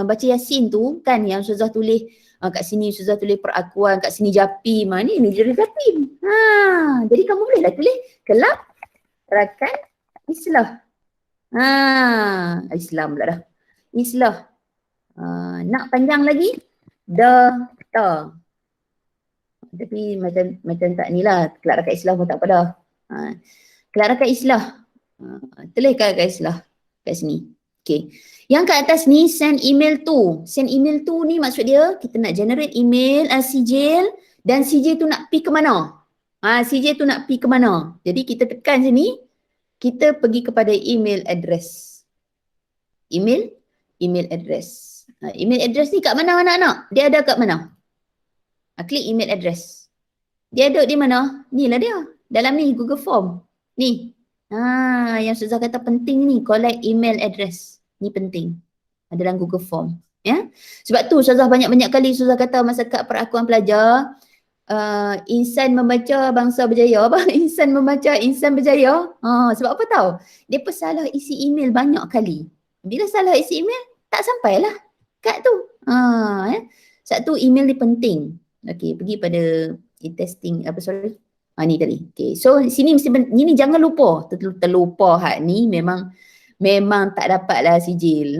baca Yasin tu kan, yang Ustazah tulis kat sini Ustazah tulis perakuan, kat sini Japim. Ni jadi Japim. Jadi kamu bolehlah tulis kelab rakan Islah. Islam pula dah. Islah. Nak panjang lagi? Data. Tapi macam tak ni lah. Kelab rakan Islah pun tak apa dah. Kelab rakan Islah. Tulis kat Islah. Kat sini. Okay. Yang kat atas ni send email to. Send email to ni maksud dia kita nak generate email sijil dan sijil tu nak pergi ke mana? Sijil tu nak pergi ke mana? Jadi kita tekan sini. Kita pergi kepada email address. Email address. Email address ni kat mana anak-anak? Dia ada kat mana? Klik email address. Dia ada di mana? Ni lah dia. Dalam ni Google Form. Ni. Yang Ustazah kata penting ni. Collect email address. Ni penting. Ada dalam Google Form. Ya. Sebab tu Ustazah banyak-banyak kali Ustazah kata masa kat perakuan pelajar. Insan membaca bangsa berjaya. Insan membaca insan berjaya. Sebab apa tahu? Dia salah isi email banyak kali. Bila salah isi email tak sampailah kat tu. Satu email ni penting. Okey, pergi pada e-testing ni tadi. Okey. So sini mesti ini jangan lupa. Terlupa hak ni memang tak dapatlah sijil.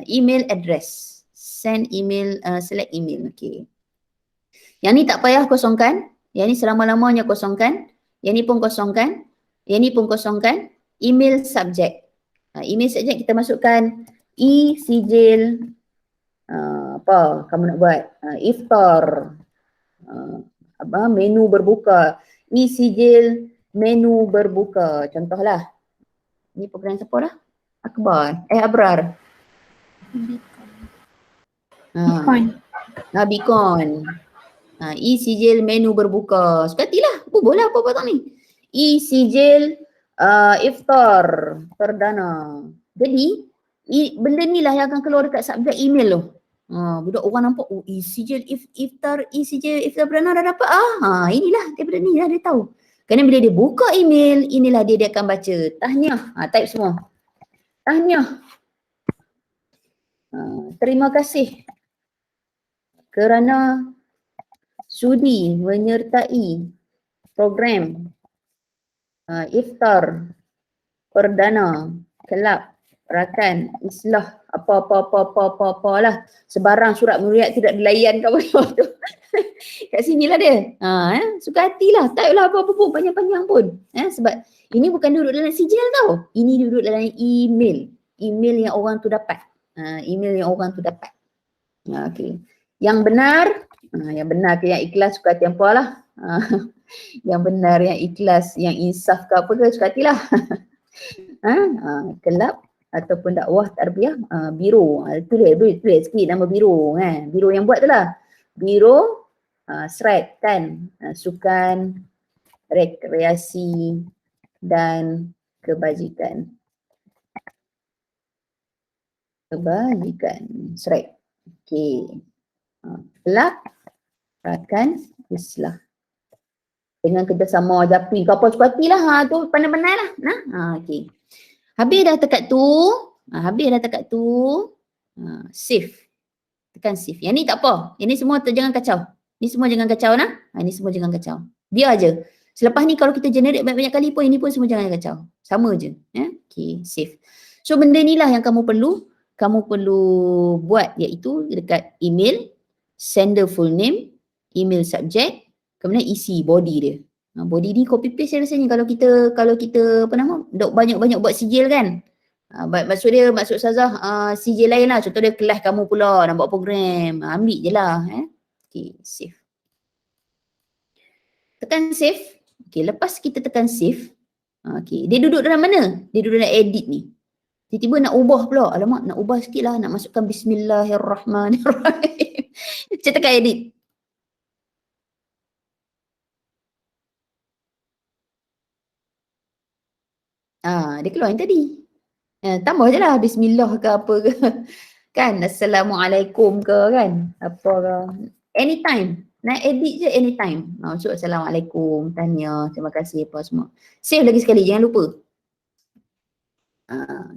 Email address. Send email, select email. Okey. Yang ni tak payah kosongkan. Yang ni selama-lamanya kosongkan. Yang ni pun kosongkan. Yang ni pun kosongkan. Email subject. Email subject kita masukkan e-sijil. Apa kamu nak buat? Iftar. Menu berbuka. E-sijil menu berbuka. Contohlah. Ni program siapa dah? Akbar. Abrar. Bicon. E-sijil menu berbuka. Sukatilah. Boleh apa-apa tak ni. E-sijil iftar perdana. Jadi benda ni lah yang akan keluar dekat subjek email tu. Budak orang nampak e-sijil iftar perdana dah dapat. Inilah daripada ni lah dia tahu. Kerana bila dia buka email, inilah dia akan baca. Tahniah. Type semua. Tahniah. Terima kasih kerana sudi menyertai program iftar perdana kelab rakan Islah apa lah. Sebarang surat muriat tidak dilayan kat bawah tu. Kat sinilah dia. Suka hatilah. Type lah apa-apa pun panjang-panjang pun. Sebab ini bukan duduk dalam sijil tau. Ini duduk dalam email. Email yang orang tu dapat. Okay. Yang benar ke yang ikhlas suka hati hampa lah. Yang benar, yang ikhlas, yang insaf ke apa ke suka hatilah. Kelab ataupun dakwah tarbiyah biro. Tulis sikit nama biro kan. Biro yang buat tu lah. Biro SREK kan, sukan, rekreasi dan kebajikan. SREK. Okey. Kelab rakan islah. Dengan kerjasama JAPI ke apa suka hati lah. Tu pandai-pandai lah. Okey. Habis dah dekat tu, save. Tekan save. Yang ni tak apa. Yang ni semua jangan kacau. Ni semua jangan kacau nah. Ini semua jangan kacau. Biar je. Selepas ni kalau kita generate banyak-banyak kali pun, ini pun semua jangan kacau. Sama je. Okey, save. So benda ni lah yang kamu perlu buat, iaitu dekat email, sender full name, email subject, kemudian isi body dia. Body ni copy paste rasanya kalau kita apa nama, banyak-banyak buat sijil kan. Maksud Ustazah sijil lain lah. Contoh dia kelas kamu pula nak buat program. Ambil je lah. Okay, save. Tekan save. Okay, lepas kita tekan save. Okay, dia duduk dalam mana? Dia duduk dalam edit ni. Tiba-tiba nak ubah pula. Alamak, nak ubah sikit lah. Nak masukkan Bismillahirrahmanirrahim. Saya tekan edit. Dia keluar yang tadi. Tambah je lah Bismillah ke apa ke. Kan, Assalamualaikum ke kan. Apa ke. Anytime. Nak edit je anytime. Masuk Assalamualaikum, tanya, terima kasih apa semua. Save lagi sekali, jangan lupa.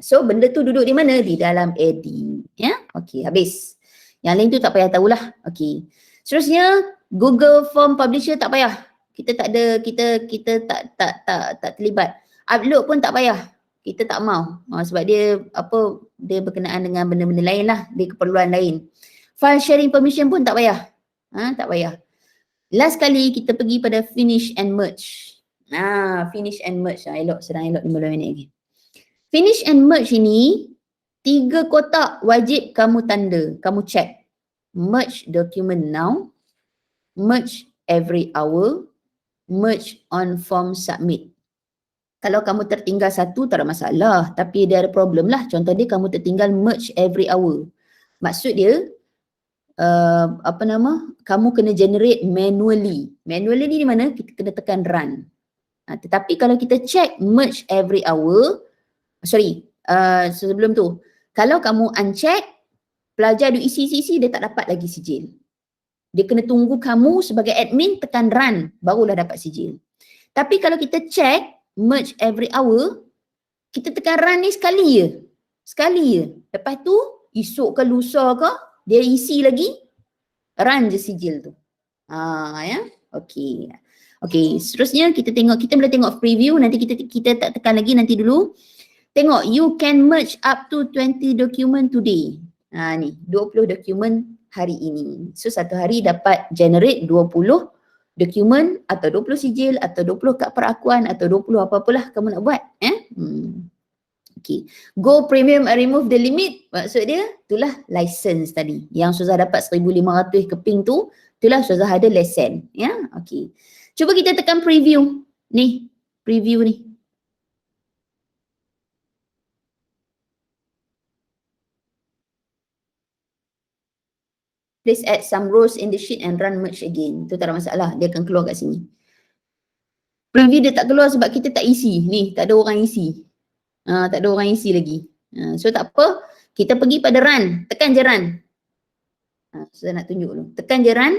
So benda tu duduk di mana? Di dalam edit. Ya, okey, habis. Yang lain tu tak payah tahulah. Okey. Seterusnya Google Form Publisher tak payah. Kita tak ada, kita tak terlibat. Upload pun tak payah. Kita tak mau. Sebab dia berkenaan dengan benda-benda lain lah. Dia keperluan lain. File sharing permission pun tak payah. Tak payah. Last kali kita pergi pada finish and merge. Finish and merge. Sedang elok 15 minit lagi. Finish and merge ini 3 kotak wajib kamu tanda, kamu check. Merge document now, merge every hour, merge on form submit. Kalau kamu tertinggal satu tak ada masalah, tapi dia ada problem lah. Contoh dia kamu tertinggal merge every hour. Maksud dia kamu kena generate manually. Manually ni di mana? Kita kena tekan run. Tetapi kalau kita check merge every hour, sebelum tu, kalau kamu uncheck, pelajar dia isi, dia tak dapat lagi sijil. Dia kena tunggu kamu sebagai admin tekan run, barulah dapat sijil. Tapi kalau kita check merge every hour, kita tekan run ni sekali je. Lepas tu, esok ke lusa ke, dia isi lagi, run je sijil tu. Ya, okey. Okey, seterusnya kita boleh tengok preview, nanti kita tak tekan lagi, nanti dulu. Tengok, you can merge up to 20 document today. Ni, 20 dokumen hari ini. So satu hari dapat generate 20 dokumen atau 20 sijil atau 20 kad perakuan atau 20 apa-apalah kamu nak buat. Okay. Go premium and remove the limit. Maksud dia, itulah license tadi. Yang Ustazah dapat 1,500 keping tu, itulah Ustazah ada lesen. Ya, okay. Cuba kita tekan preview. Ni, preview ni. Please add some rows in the sheet and run merge again. Tu tak ada masalah. Dia akan keluar kat sini. Preview dia tak keluar sebab kita tak isi. Ni, tak ada orang isi. Tak ada orang isi lagi. So tak apa. Kita pergi pada run. Tekan je run. Saya nak tunjuk dulu. Tekan je run.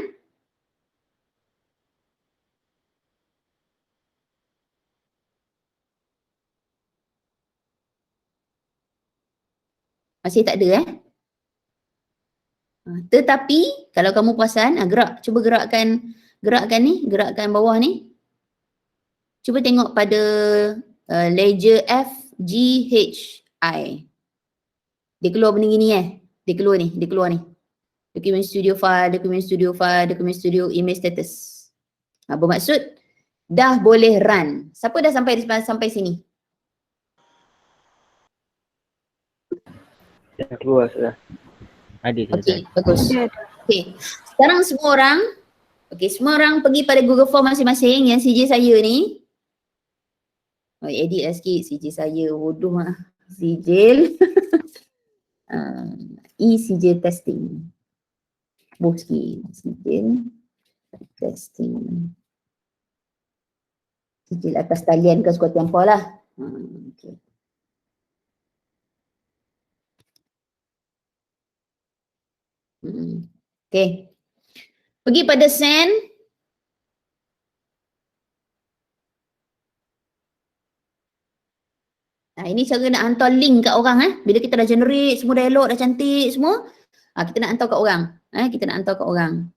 Masih tak ada Tetapi kalau kamu perasan, cuba gerakkan bawah ni. Cuba tengok pada ledger F, G, H, I. Dia keluar benda gini Dia keluar ni. Document studio file, document studio image status. Bermaksud dah boleh run. Siapa dah sampai sini?
Dah keluar sudah.
Ada.
Okey, bagus. Okey. Sekarang semua orang pergi pada Google Form masing-masing yang CJ saya ni. Edit lah sikit CJ saya, bodoh lah. Sijil. E-sijil testing. Boski. Sijil testing. Sijil atas talian ke suka tiempo lah. Okay. Okay. Pergi pada send. Nah, ini cara nak hantar link kat orang. Bila kita dah generate semua dialog dah cantik semua, kita nak hantar kat orang. Kita nak hantar kat orang.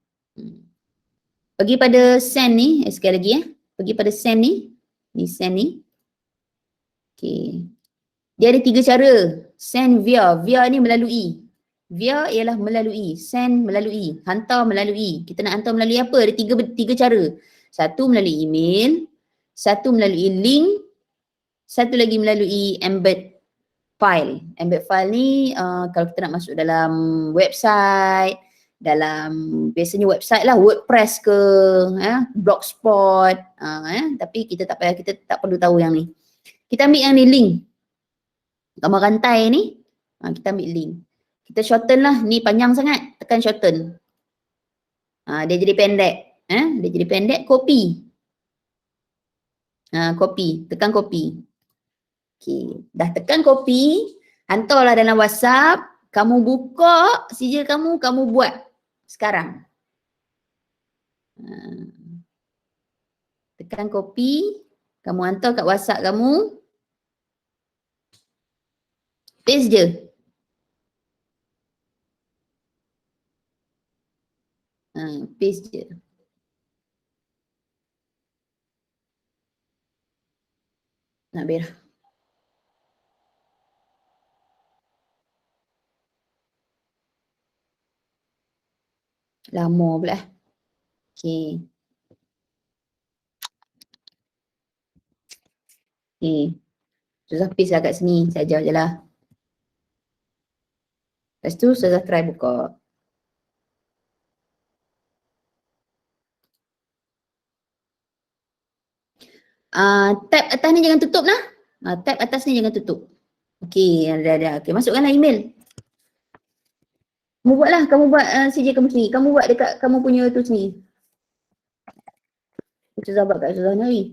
Pergi pada send ni, sekali lagi pergi pada send ni. Ni send ni. Okay. Dia ada 3 cara. Send via. Via ni melalui. Via ialah melalui. Send melalui. Hantar melalui. Kita nak hantar melalui apa? Ada 3 cara. Satu melalui email. Satu melalui link. Satu lagi melalui embed file. Embed file ni kalau kita nak masuk dalam website, biasanya website lah, WordPress ke, Blogspot, tapi kita tak payah, kita tak perlu tahu yang ni. Kita ambil yang ni link. Gambar rantai ni, kita ambil link. Kita shorten lah, ni panjang sangat, tekan shorten. Dia jadi pendek. Dia jadi pendek, copy. Copy, tekan copy. Okay, dah tekan copy, hantarlah dalam WhatsApp, kamu buka sijil kamu buat sekarang. Tekan copy, kamu hantar kat WhatsApp kamu, paste je. Paste je. Nak berah. Lama pula. Okay. Okay. Susah paste lah kat sini. Saja je lah. Lepas tu Susah try buka. Tab atas ni jangan tutup lah. Tab atas ni jangan tutup. Okay. Ada. Okay. Masukkanlah email. Kamu buatlah, kamu buat CJ kamu sendiri. Kamu buat dekat kamu punya tu sendiri. Susah buat kat Susah Nari.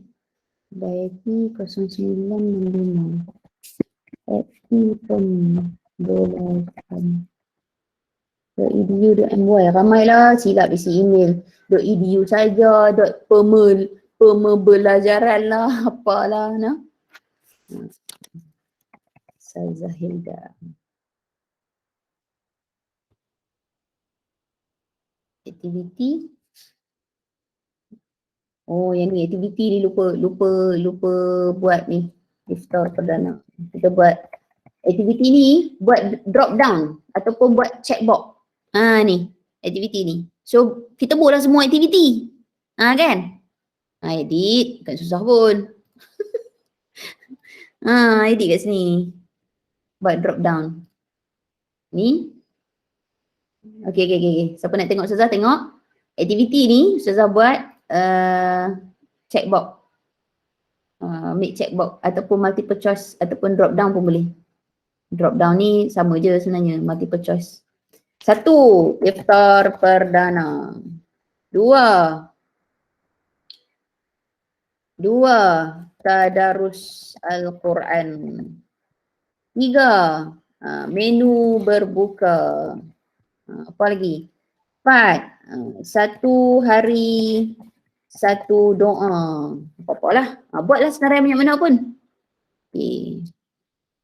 Baiki 0965. .edu.my. Ramailah silap isi email. .edu saja, pembelajaran lah, apalah nah. Ustazah Hilda. Aktiviti. Oh, yang ni aktiviti ni lupa buat ni. Iftar perdana. Kita buat aktiviti ni, buat drop down ataupun buat checkbox. Ni, aktiviti ni. So, kita buatlah semua aktiviti. Kan? Edit, bukan susah pun. Edit kat sini. Buat drop down. Ni. Okay. Siapa nak tengok Ustazah tengok. Aktiviti ni Ustazah buat checkbox. Make checkbox ataupun multiple choice ataupun drop down pun boleh. Drop down ni sama je sebenarnya, multiple choice. 1. Iftar perdana. 2. Tadarus Al-Quran. 3. Menu berbuka. Apa lagi? 4. 1 hari 1 doa. Apa-apa lah. Buatlah senarai banyak mana pun. Okay.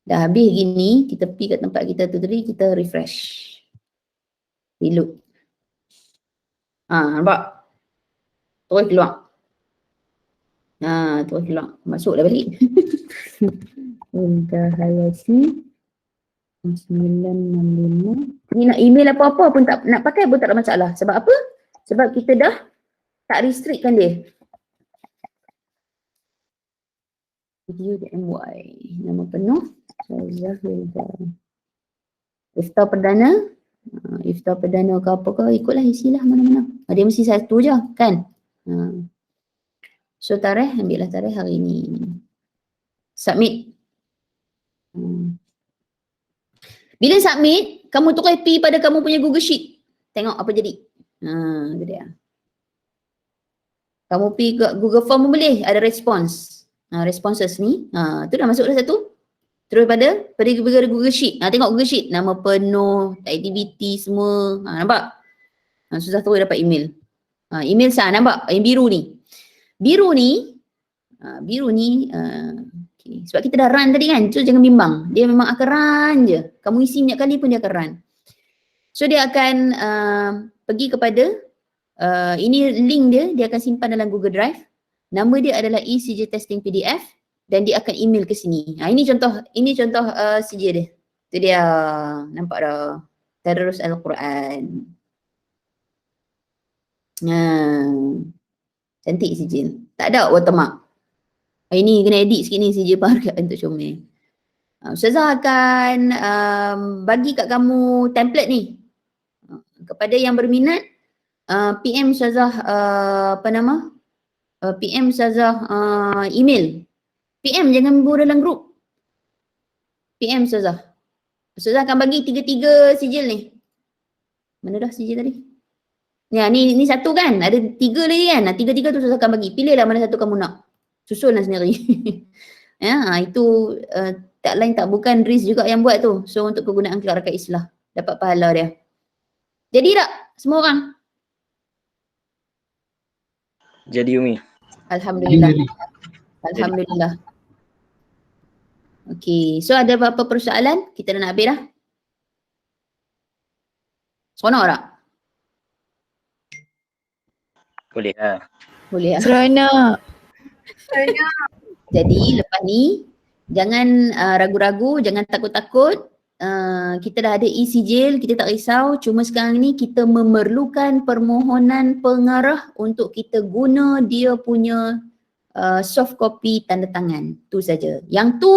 Dah habis gini, kita pergi kat tempat kita tu tadi, kita refresh. Reload. Nampak? Terus keluar. Terus keluar. Masuk dah balik. Indah Hayati 965. Ni nak email apa-apa pun tak nak pakai pun tak ada masalah. Sebab apa? Sebab kita dah tak restrictkan dia. Video.my. Nama penuh. Iftar perdana. Iftar perdana ke apa ke, ikutlah isilah mana-mana. Dia mesti satu je kan. So tarikh, ambillah tarikh hari ni. Submit. Bila submit, kamu tukar P pada kamu punya Google Sheet. Tengok apa jadi. Itu dia. Kamu pergi ke Google Form pun boleh, ada response. Responses ni, tu dah masuk dah satu. Terus pada Google Sheet. Tengok Google Sheet, nama penuh, aktiviti semua. Nampak? Susah terus dapat email. Email sah, nampak? Yang biru ni. Biru ni, okay. Sebab kita dah run tadi kan, so jangan bimbang. Dia memang akan run je. Kamu isi banyak kali pun dia akan run. So dia akan pergi kepada, ini link dia akan simpan dalam Google Drive. Nama dia adalah ECJ Testing PDF. Dan dia akan email ke sini. Ini contoh CJ dia. Itu dia, nampak dah. Tadarus Al-Quran. Cantik CJ. Tak ada watermark. Ini kena edit sikit ni CJ Park untuk comel. Ustazah akan bagi kat kamu template ni. Kepada yang berminat, PM Ustazah PM Ustazah email. PM jangan buat dalam grup. PM Ustazah. Ustazah akan bagi 3 sijil ni. Mana dah sijil tadi? Ya, ni satu kan? Ada 3 lagi kan? 3 tu Ustazah akan bagi. Pilihlah mana satu kamu nak. Susunlah sendiri. Ya, itu tak lain tak bukan Riz juga yang buat tu. So untuk kegunaan kelarakat Islah. Dapat pahala dia. Jadi tak? Semua orang?
Jadi Umi.
Alhamdulillah. Alhamdulillah. Okey, so ada apa-apa persoalan? Kita dah nak habis dah. Seronok tak?
Boleh lah.
Boleh lah.
Seronok.
Jadi lepas ni, jangan ragu-ragu, jangan takut-takut. Kita dah ada e-sijil, kita tak risau. Cuma sekarang ni kita memerlukan permohonan pengarah untuk kita guna dia punya soft copy tanda tangan. Tu saja. Yang tu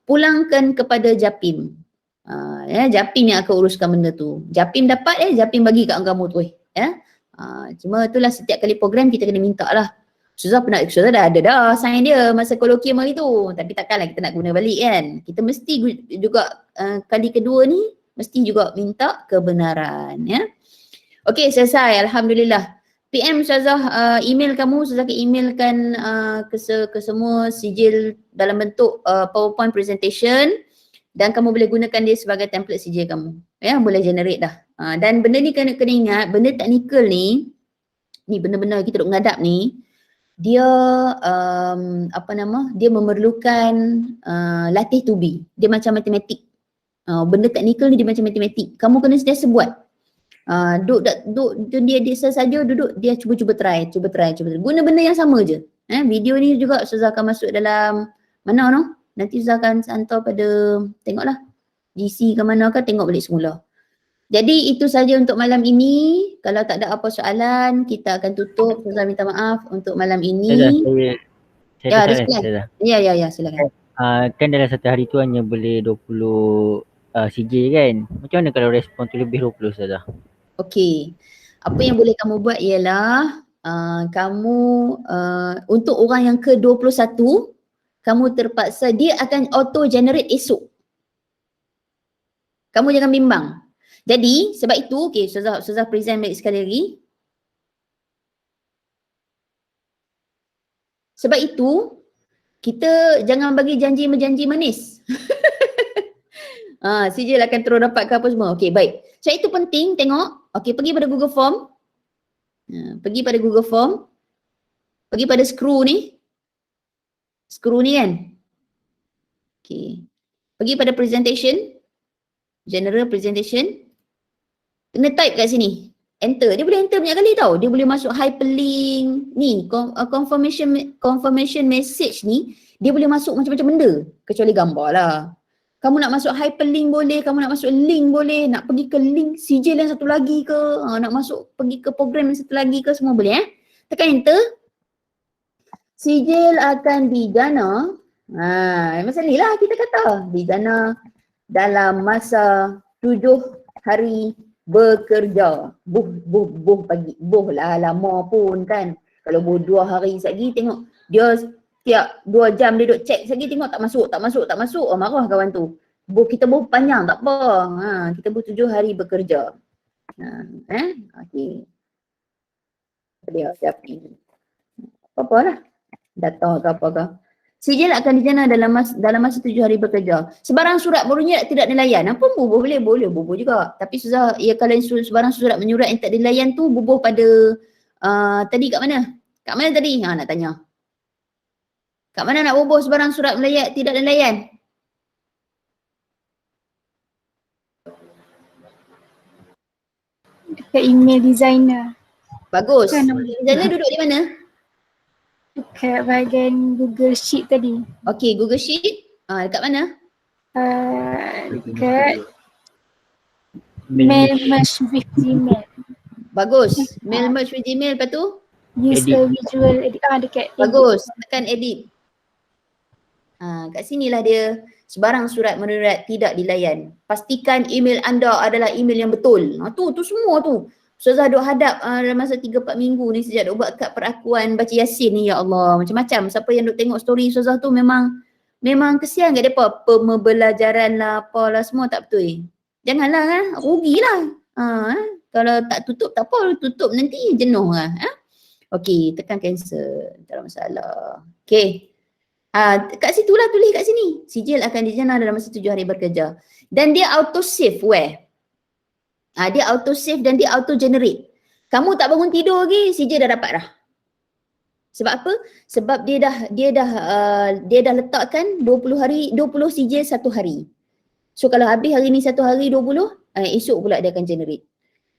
pulangkan kepada Japim. Japim yang akan uruskan benda tu. Japim dapat Japim bagi kat kamu tu. Cuma itulah setiap kali program kita kena minta lah. Ustazah dah ada dah sign dia masa kolokium hari tu. Tapi takkanlah kita nak guna balik kan. Kita mesti juga kali kedua ni mesti juga minta kebenaran ya. Okey, selesai. Alhamdulillah. PM Ustazah email kamu, Ustazah akan emailkan ke semua sijil dalam bentuk PowerPoint presentation dan kamu boleh gunakan dia sebagai template sijil kamu. Ya, boleh generate dah. Dan benda ni kena ingat, benda teknikal ni benda-benda kita duk menghadap ni, dia dia memerlukan latih to be. Dia macam matematik. Benda teknikal ni dia macam matematik. Kamu kena sentiasa buat. Dia saja duduk dia cuba try. Guna benda yang sama je. Video ni juga Ustazah akan masuk dalam mana no? Nanti Ustazah akan hantar pada tengoklah GC ke mana ke, tengok balik semula. Jadi itu saja untuk malam ini. Kalau tak ada apa soalan, kita akan tutup. Ustazah minta maaf untuk malam ini.
Saya
ada
soalan,
soalan?
Ustazah.
Ya, silakan.
Kan dalam satu hari tu hanya boleh 20 CJ kan? Macam mana kalau respon tu lebih 20 Ustazah?
Okey. Apa yang boleh kamu buat ialah kamu untuk orang yang ke-21 kamu terpaksa dia akan auto generate esok. Kamu jangan bimbang. Jadi sebab itu okey Ustazah present balik sekali lagi. Sebab itu kita jangan bagi janji-menjanji manis. Sijil akan terus dapat ke apa semua. Okey, baik. So itu penting tengok. Okey, pergi pada Google Form. Pergi pada Google Form. Pergi pada screw ni. Screw ni kan. Okey. Pergi pada presentation. General presentation. Kena type kat sini. Enter. Dia boleh enter banyak kali tau. Dia boleh masuk hyperlink. Ni, confirmation message ni, dia boleh masuk macam-macam benda. Kecuali gambar lah. Kamu nak masuk hyperlink boleh, kamu nak masuk link boleh, nak pergi ke link sijil yang satu lagi ke, nak masuk pergi ke program yang satu lagi ke, semua boleh Tekan enter. Sijil akan didana. Macam ni lah kita kata. Didana dalam masa 7 hari bekerja. Buh pagi. Buh lah lama pun kan. Kalau buh 2 hari lagi tengok dia tiap 2 jam dia duduk check lagi tengok tak masuk. Oh marah kawan tu. Kita bubuh panjang tak apa. Kita bubuh 7 hari bekerja. Okey. Dia siap ni. Apa-apalah. Data ke apa ke. Sijil akan dijana dalam masa 7 hari bekerja. Sebarang surat berunjuk tidak dilayan. Apa bubuh boleh bubuh juga. Tapi susah ya kalau sebarang surat menyurat yang tak dilayan tu bubuh pada tadi kat mana? Kat mana tadi? Nak tanya. Kat mana nak bubuh sebarang surat melayat tidak dilayan?
Dekat email designer.
Bagus.
Kan,
Designer duduk di mana?
dekat bahagian Google Sheet tadi.
Okey, Google Sheet. Dekat mana?
Dekat mail merge with Gmail.
Bagus. Mail merge with Gmail, lepas tu?
Use a visual edit. Dekat
Bagus. Tekan edit. Kat sinilah dia sebarang surat menyurat tidak dilayan. Pastikan email anda adalah email yang betul. Tu semua tu. Ustazah duk hadap dalam masa 3-4 minggu ni sejak duk buat kad perakuan baca Yasin ni, ya Allah. Macam-macam. Siapa yang duk tengok story Ustazah tu memang kesian kat mereka. Pembelajaran lah, apalah semua tak betul. Janganlah kan, rugilah. Kalau tak tutup tak apa, tutup nanti jenuh lah. Okey, tekan cancel. Tak ada masalah. Okey. Kat situlah tulis kat sini. Sijil akan dijana dalam masa 7 hari bekerja. Dan dia auto save where? Dia auto save dan dia auto generate. Kamu tak bangun tidur lagi, sijil dah dapat dah. Sebab apa? Sebab dia dah letakkan 20 sijil 1 hari. So kalau habis hari ni 1 hari 20, esok pula dia akan generate.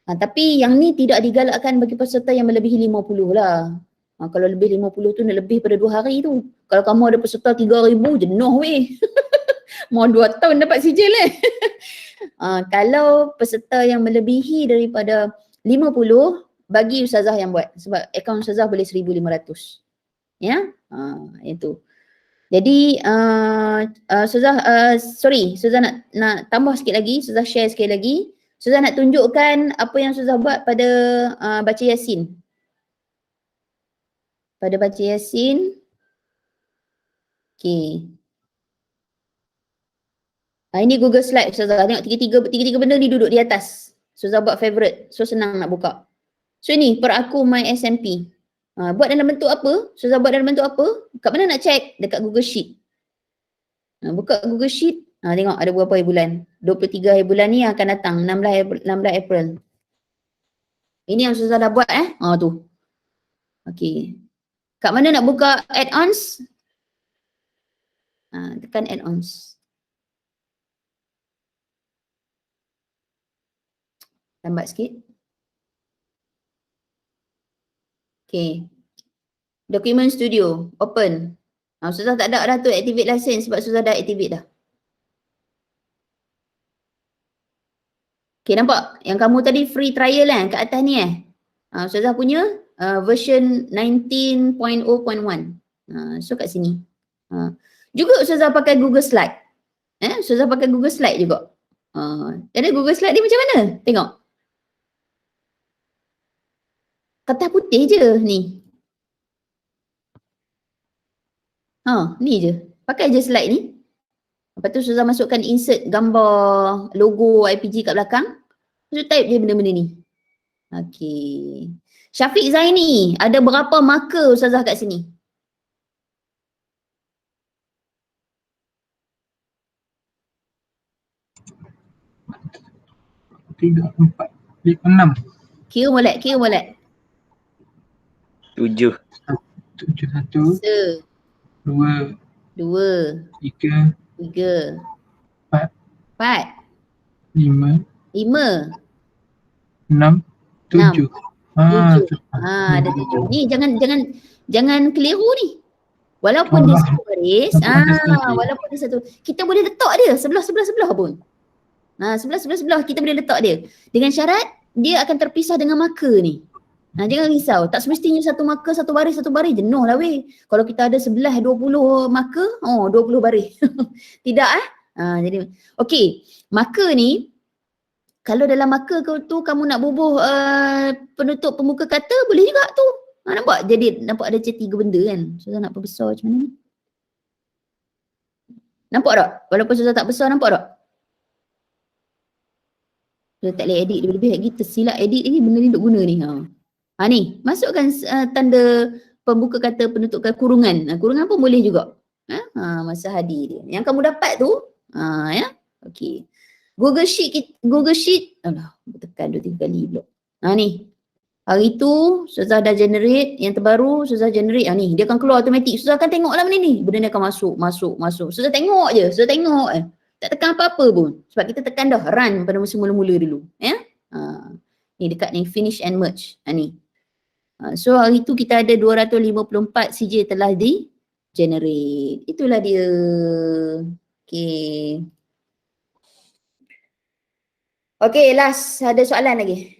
Tapi yang ni tidak digalakkan bagi peserta yang melebihi 50 lah. Kalau lebih 50 tu nak lebih pada 2 hari tu. Kalau kamu ada peserta 3,000, jenuh weh. Mau 2 tahun dapat sijil kalau peserta yang melebihi daripada 50, bagi ustazah yang buat. Sebab akaun ustazah boleh 1,500. Ya, itu. Jadi ustazah, ustazah nak tambah sikit lagi, ustazah share sikit lagi. Ustazah nak tunjukkan apa yang ustazah buat pada baca Yasin. Pada baca Yasin. Okey. Ini Google Slide Ustazah. Tengok tiga-tiga benda ni duduk di atas. Ustazah buat favorite. So senang nak buka. So ini per aku my SMP. Buat dalam bentuk apa? Ustazah buat dalam bentuk apa? Kat mana nak check? Dekat Google Sheet. Buka Google Sheet. Tengok ada berapa hari bulan. 23 hari bulan ni akan datang. 16 April. Ini yang Ustazah dah buat tu. Okey. Kat mana nak buka add-ons? Tekan add-ons. Lambat sikit. Okay. Document Studio. Open. Ustazah tak ada dah tu activate license sebab Ustazah dah activate dah. Okay, nampak? Yang kamu tadi free trial kan kat atas ni Ustazah punya version 19.0.1. So kat sini. Juga Ustazah pakai Google Slide. Ustazah pakai Google Slide juga. Jadi Google Slide ni macam mana? Tengok. Kertas putih je ni. Ni je. Pakai je slide ni. Lepas tu Ustazah masukkan insert gambar logo IPG kat belakang. Lepas tu type je benda-benda ni. Okey. Syafiq Zaini, ada berapa marker Ustazah kat sini?
Tiga, 4, 5, 6.
Kira molek.
7.
7, 1, 2, 3,
4,
5,
5,
6, 7.
Ada 7. Ni jangan keliru ni. Walaupun dia satu baris, walaupun dia satu, kita boleh letak dia sebelah-sebelah pun. Sebelah-sebelah kita boleh letak dia. Dengan syarat dia akan terpisah dengan marker ni. Jangan risau. Tak semestinya satu marker, satu baris, jenuh lah weh. Kalau kita ada 11, 20 marker, 20 baris. Tidak jadi, okey. Marker ni, kalau dalam marker tu kamu nak bubuh penutup pembuka kata, boleh juga tu. Nampak? Jadi nampak ada 3 benda kan. Ustazah nak perbesar macam mana ni? Nampak tak? Walaupun Ustazah tak besar, nampak tak? Dia tak boleh edit lebih-lebih lagi, tersilap edit lagi, benda ni duk guna ni. Ni, masukkan tanda pembuka kata penutup kata kurungan. Kurungan pun boleh juga. Masa hadir dia. Yang kamu dapat tu, ya. Okey. Google Sheet, alah, tekan 2-3 kali pula. Ni. Hari tu Ustazah dah generate, yang terbaru Ustazah generate, ni dia akan keluar automatik. Ustazah akan tengoklah benda ni. Benda ni akan masuk. Ustazah tengok je, Ustazah tengok tak tekan apa-apa pun. Sebab kita tekan dah run pada masa mula-mula dulu. Ya. Ni dekat ni finish and merge. Ni. So hari tu kita ada 254 CJ telah di generate. Itulah dia. Okey. Okey, last ada soalan lagi?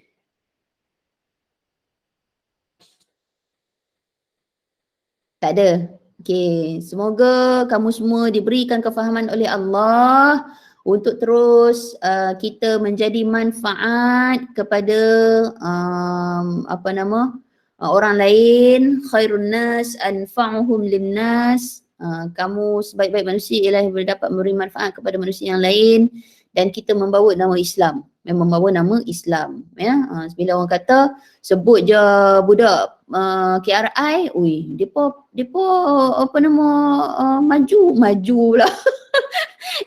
Tak ada. Okey, semoga kamu semua diberikan kefahaman oleh Allah untuk terus kita menjadi manfaat kepada orang lain. Khairun nas anfa'uhum linnas. Kamu sebaik-baik manusia ialah yang boleh dapat memberi manfaat kepada manusia yang lain, dan kita membawa nama Islam. Membawa nama Islam, ya. Bila orang kata sebut je budak KRI, depa maju lah.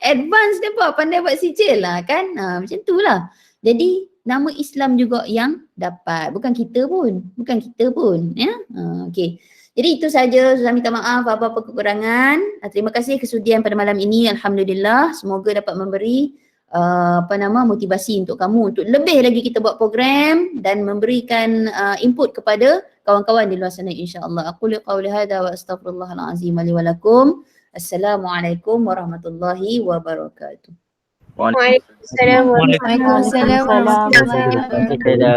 Advance depa pandai buat sijil lah kan. Macam tu lah. Jadi nama Islam juga yang dapat, bukan kita pun, ya. Okey. Jadi itu saja. Saya minta maaf apa-apa kekurangan. Terima kasih kesudian pada malam ini. Alhamdulillah, semoga dapat memberi motivasi untuk kamu untuk lebih lagi kita buat program dan memberikan input kepada kawan-kawan di luar sana, insya-Allah. Aku qauli hadza wa astaghfirullahal azim li wa lakum. Assalamualaikum warahmatullahi wabarakatuh.
Waalaikumsalam warahmatullahi wabarakatuh.
Kita dah